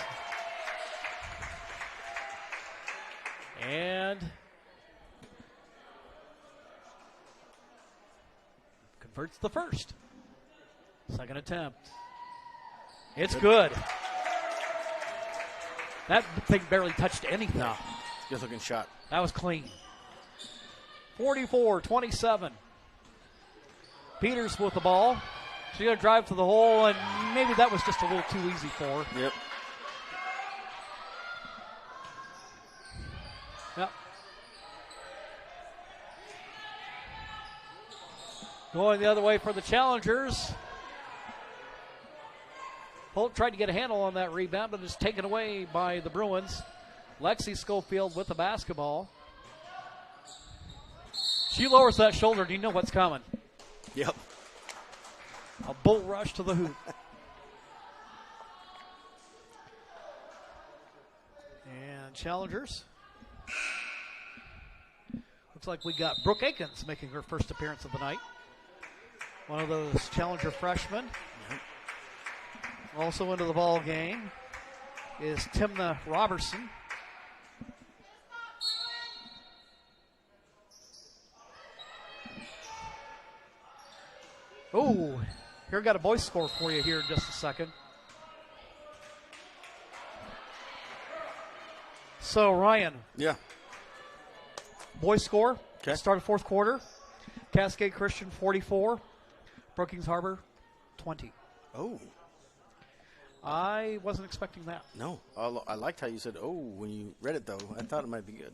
And converts the first. Second attempt. It's good. That thing barely touched anything. No, good looking shot. That was clean. 44-27. Peters with the ball. She's going to drive to the hole, and maybe that was just a little too easy for her. Yep. Yep. Going the other way for the challengers. Holt tried to get a handle on that rebound, but it's taken away by the Bruins. Lexi Schofield with the basketball. She lowers that shoulder. Do you know what's coming? Yep. A bull rush to the hoop. And challengers. Looks like we got Brooke Akins making her first appearance of the night. One of those challenger freshmen. Also into the ball game is Timna Robertson. Oh, here got a boys score for you here in just a second. So Ryan. Yeah. Boys score. Okay. Start of fourth quarter. Cascade Christian 44. Brookings Harbor 20. Oh. I wasn't expecting that. No. I liked how you said, oh, when you read it, though. I thought it might be good.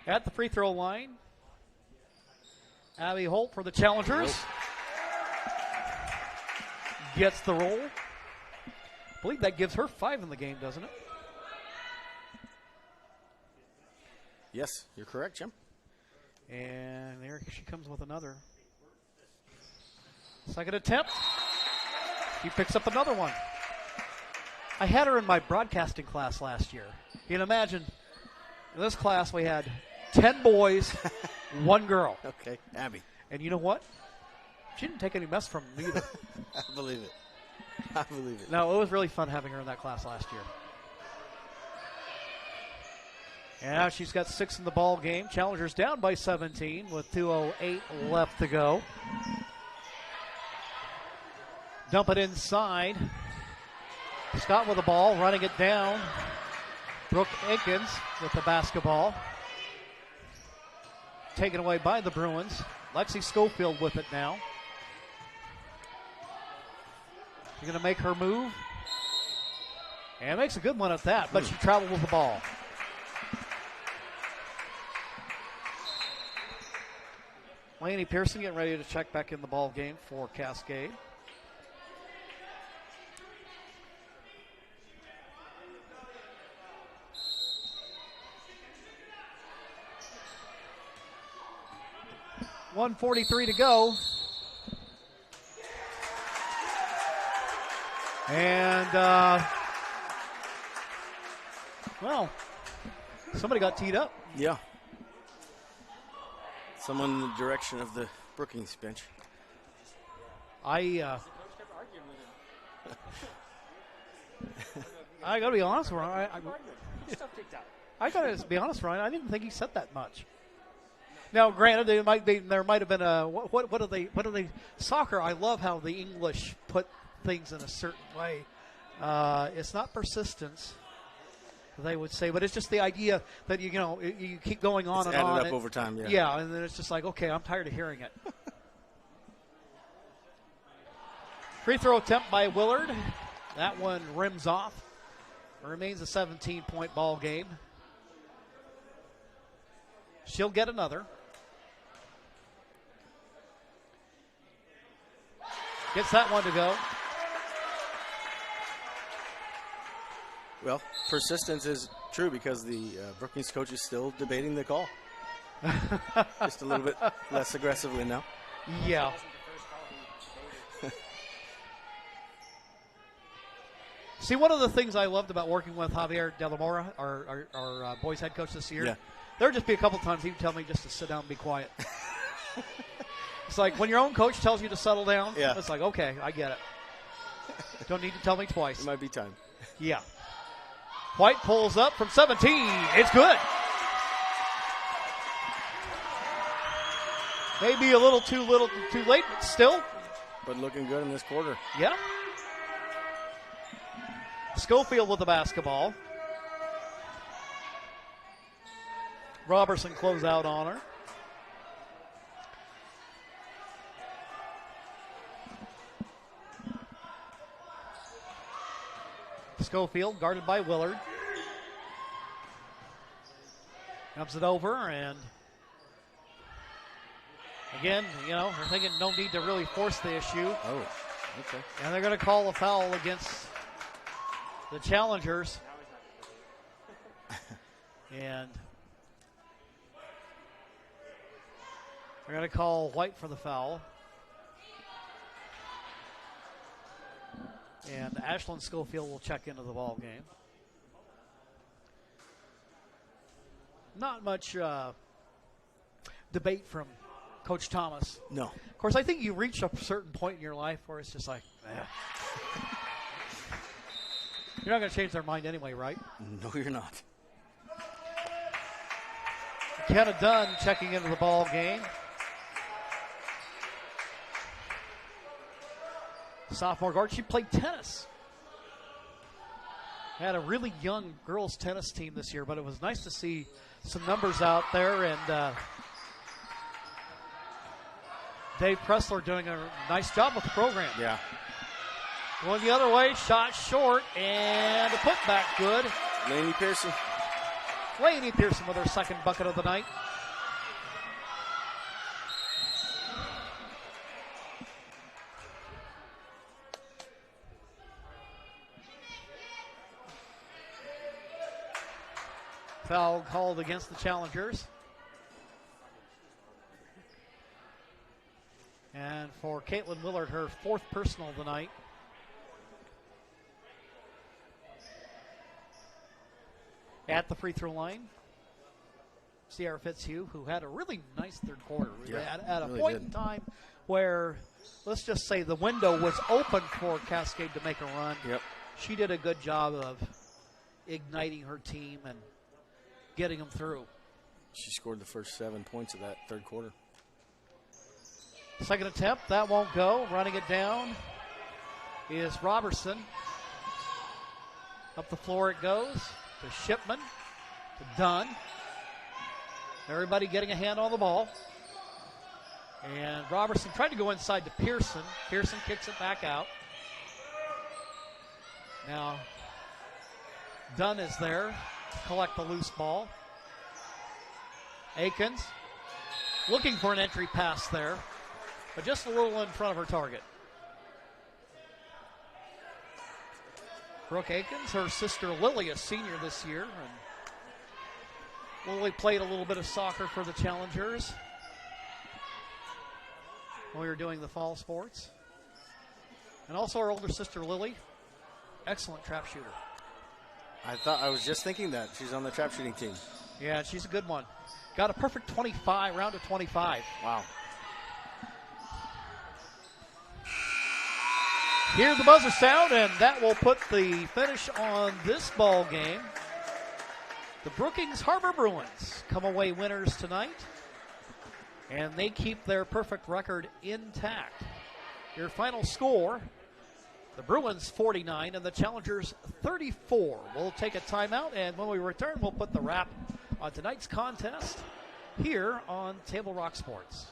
At the free throw line, Abby Holt for the challengers. Gets the roll. I believe that gives her 5 in the game, doesn't it? Yes, you're correct, Jim. And there she comes with another. Second attempt. She picks up another one. I had her in my broadcasting class last year. You can imagine, in this class we had 10 boys, 1 girl. Okay, Abby. And you know what? She didn't take any mess from me either. I believe it. I believe it. No, it was really fun having her in that class last year. And now she's got 6 in the ball game. Challengers down by 17 with 2:08 left to go. Dump it inside. Scott with the ball, running it down. Brooke Akins with the basketball. Taken away by the Bruins. Lexi Schofield with it now. She's going to make her move. And makes a good one at that, but she traveled with the ball. Laney Pearson getting ready to check back in the ball game for Cascade. .143 to go. And, well, somebody got teed up. Yeah. Someone in the direction of the Brookings bench. I got to be honest, Ryan. I got to be honest, Ryan. I didn't think he said that much. Now, granted, there might have been a what are they soccer? I love how the English put things in a certain way. It's not persistence, they would say, but it's just the idea that you keep going on it's and added on. Up over time, yeah. Yeah, and then it's just like, okay, I'm tired of hearing it. Free throw attempt by Willard. That one rims off. It remains a 17-point ball game. She'll get another. Gets that one to go. Well, persistence is true because the Brookings coach is still debating the call. Just a little bit less aggressively now. Yeah. See, one of the things I loved about working with Javier De La Mora, our boys head coach this year, there would just be a couple times he would tell me just to sit down and be quiet. It's like when your own coach tells you to settle down, it's like, okay, I get it. Don't need to tell me twice. It might be time. Yeah. White pulls up from 17. It's good. Maybe a little too late, but still. But looking good in this quarter. Yeah. Schofield with the basketball. Robertson close out on her. Schofield guarded by Willard. Comes it over, and again, you know, we're thinking no need to really force the issue. Oh, okay. And they're going to call a foul against the challengers. And they're going to call White for the foul. And Ashlyn Schofield will check into the ball game. Not much debate from Coach Thomas. No. Of course, I think you reach a certain point in your life where it's just like, you're not going to change their mind anyway, right? No, you're not. McKenna Dunn checking into the ball game. Sophomore guard. She played tennis. Had a really young girls tennis team this year, but it was nice to see some numbers out there, and Dave Pressler doing a nice job with the program. Yeah. Going the other way, shot short, and a putback good. Lainey Pearson. Lainey Pearson with her second bucket of the night. Foul called against the challengers. And for Caitlin Willard, her fourth personal tonight. At the free throw line, Sierra Fitzhugh, who had a really nice third quarter. Yeah, at a really point did. in time where, let's just say, the window was open for Cascade to make a run. Yep. She did a good job of igniting her team and getting them through. She scored the first 7 points of that third quarter. Second attempt, that won't go. Running it down is Robertson. Up the floor it goes to Shipman, to Dunn. Everybody getting a hand on the ball. And Robertson tried to go inside to Pearson. Pearson kicks it back out. Now, Dunn is there to collect the loose ball. Akins looking for an entry pass there, but just a little in front of her target. Brooke Akins, her sister Lily, a senior this year. And Lily played a little bit of soccer for the Challengers when we were doing the fall sports. And also our older sister Lily, excellent trap shooter. I was just thinking that. She's on the trap shooting team. Yeah, she's a good one. Got a perfect 25, round of 25. Wow. Hear the buzzer sound, and that will put the finish on this ball game. The Brookings Harbor Bruins come away winners tonight, and they keep their perfect record intact. Your final score, the Bruins 49 and the Challengers 34. We'll take a timeout, and when we return, we'll put the wrap on tonight's contest here on Table Rock Sports.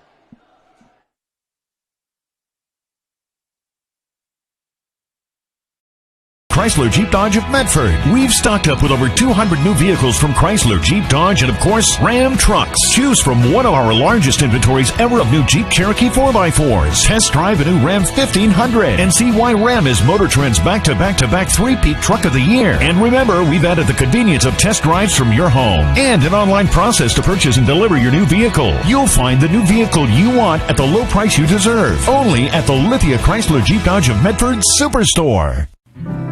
Chrysler Jeep Dodge of Medford. We've stocked up with over 200 new vehicles from Chrysler, Jeep, Dodge, and of course, Ram trucks. Choose from one of our largest inventories ever of new Jeep Cherokee 4x4s. Test drive a new Ram 1500 and see why Ram is Motor Trend's back-to-back-to-back three-peat truck of the year. And remember, we've added the convenience of test drives from your home and an online process to purchase and deliver your new vehicle. You'll find the new vehicle you want at the low price you deserve. Only at the Lithia Chrysler Jeep Dodge of Medford Superstore.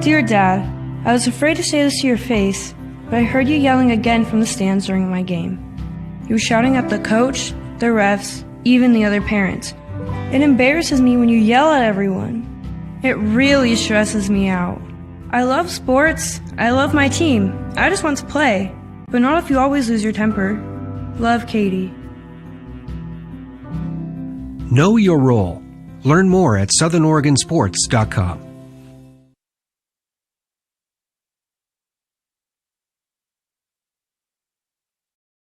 Dear Dad, I was afraid to say this to your face, but I heard you yelling again from the stands during my game. You were shouting at the coach, the refs, even the other parents. It embarrasses me when you yell at everyone. It really stresses me out. I love sports. I love my team. I just want to play, but not if you always lose your temper. Love, Katie. Know your role. Learn more at southernoregonsports.com.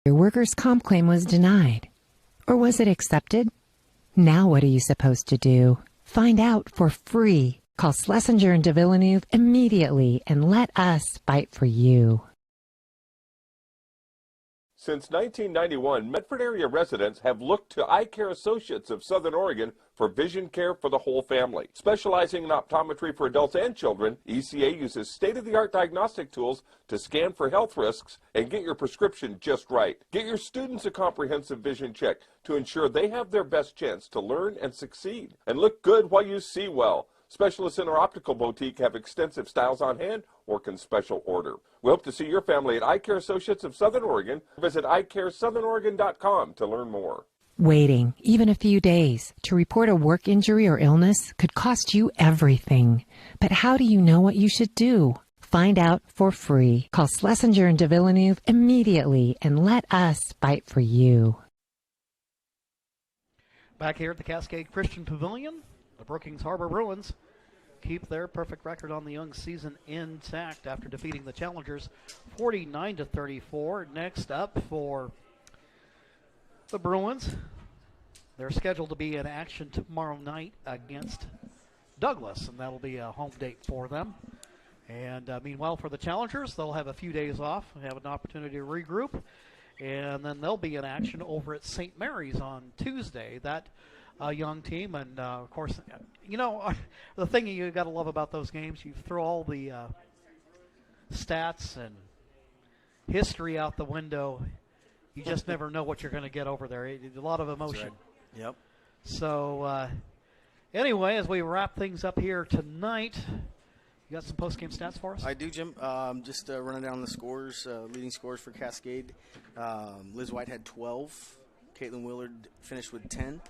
Your workers' comp claim was denied. Or was it accepted? Now what are you supposed to do? Find out for free. Call Schlesinger and de Villeneuve immediately and let us fight for you. Since 1991, Medford area residents have looked to Eye Care Associates of Southern Oregon for vision care for the whole family. Specializing in optometry for adults and children, ECA uses state-of-the-art diagnostic tools to scan for health risks and get your prescription just right. Get your students a comprehensive vision check to ensure they have their best chance to learn and succeed. And look good while you see well. Specialists in our optical boutique have extensive styles on hand or can special order. We hope to see your family at Eye Care Associates of Southern Oregon. Visit eyecaresouthern.oregon.com to learn more. Waiting, even a few days, to report a work injury or illness could cost you everything. But how do you know what you should do? Find out for free. Call Schlesinger and de Villeneuve immediately and let us fight for you. Back here at the Cascade Christian Pavilion, the Brookings Harbor Bruins keep their perfect record on the young season intact after defeating the Challengers 49-34. Next up for the Bruins, they're scheduled to be in action tomorrow night against Douglas, and that'll be a home date for them. And meanwhile, for the Challengers, they'll have a few days off, have an opportunity to regroup, and then they'll be in action over at St. Mary's on Tuesday. That young team, and of course, you know, the thing you got to love about those games, you throw all the stats and history out the window. You just never know what you're going to get over there. A lot of emotion. Right. Yep. So anyway, as we wrap things up here tonight, you got some post-game stats for us? I do, Jim. Just running down the scores, leading scores for Cascade. Liz White had 12. Caitlin Willard finished with 10.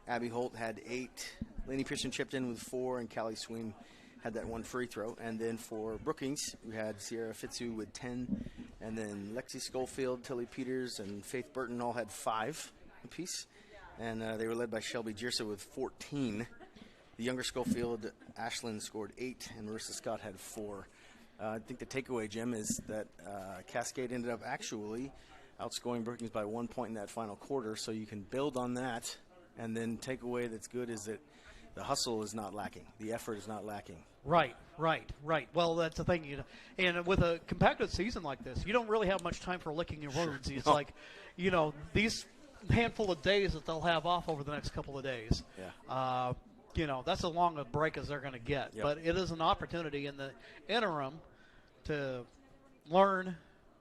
Abby Holt had 8. Lainey Pearson chipped in with 4, and Callie Sween had that one free throw. And then for Brookings, we had Sierra Fitzu with 10, and then Lexi Schofield, Tilly Peters, and Faith Burton all had 5 apiece. And they were led by Shelby Jersa with 14. The younger Schofield, Ashlyn, scored 8, and Marissa Scott had 4. I think the takeaway, Jim, is that Cascade ended up actually outscoring Brookings by 1 point in that final quarter, so you can build on that. And then takeaway that's good is that the hustle is not lacking. The effort is not lacking. Right. Well, that's the thing. And with a compacted season like this, you don't really have much time for licking your wounds. Sure. It's like, these handful of days that they'll have off over the next couple of days. Yeah. That's as long a break as they're going to get. Yep. But it is an opportunity in the interim to learn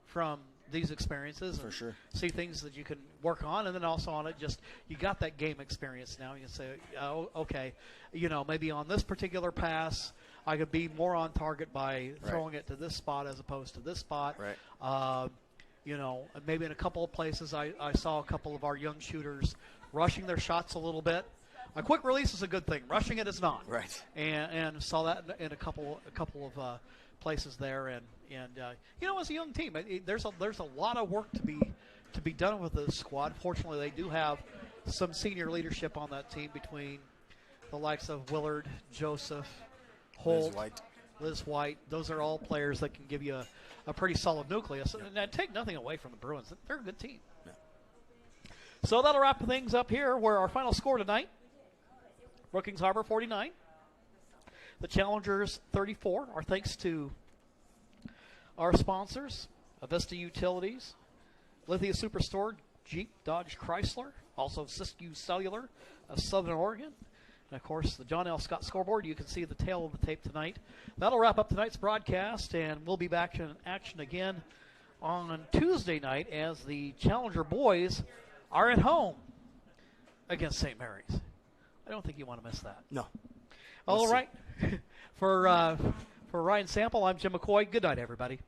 from these experiences and for sure see things that you can work on, and then also on it, just you got that game experience now. You can say, oh, okay, maybe on this particular pass I could be more on target by throwing it to this spot as opposed to this spot. Right. Maybe in a couple of places I saw a couple of our young shooters rushing their shots a little bit. A quick release is a good thing. Rushing it is not. Right. And saw that in a couple of places there, and as a young team, there's a lot of work to be done with the squad. Fortunately, they do have some senior leadership on that team between the likes of Willard, Joseph, Holt, Liz White. Those are all players that can give you a pretty solid nucleus. And take nothing away from the Bruins. They're a good team. Yeah. So that'll wrap things up here, where our final score tonight, Brookings Harbor 49. The Challengers 34. Our thanks to our sponsors, Avista Utilities, Lithia Superstore, Jeep, Dodge, Chrysler, also Siskiyou Cellular of Southern Oregon, and of course the John L. Scott scoreboard. You can see the tail of the tape tonight. That'll wrap up tonight's broadcast, and we'll be back in action again on Tuesday night as the Challenger boys are at home against St. Mary's. I don't think you want to miss that. No. All right. For For Ryan Sample, I'm Jim McCoy. Good night, everybody.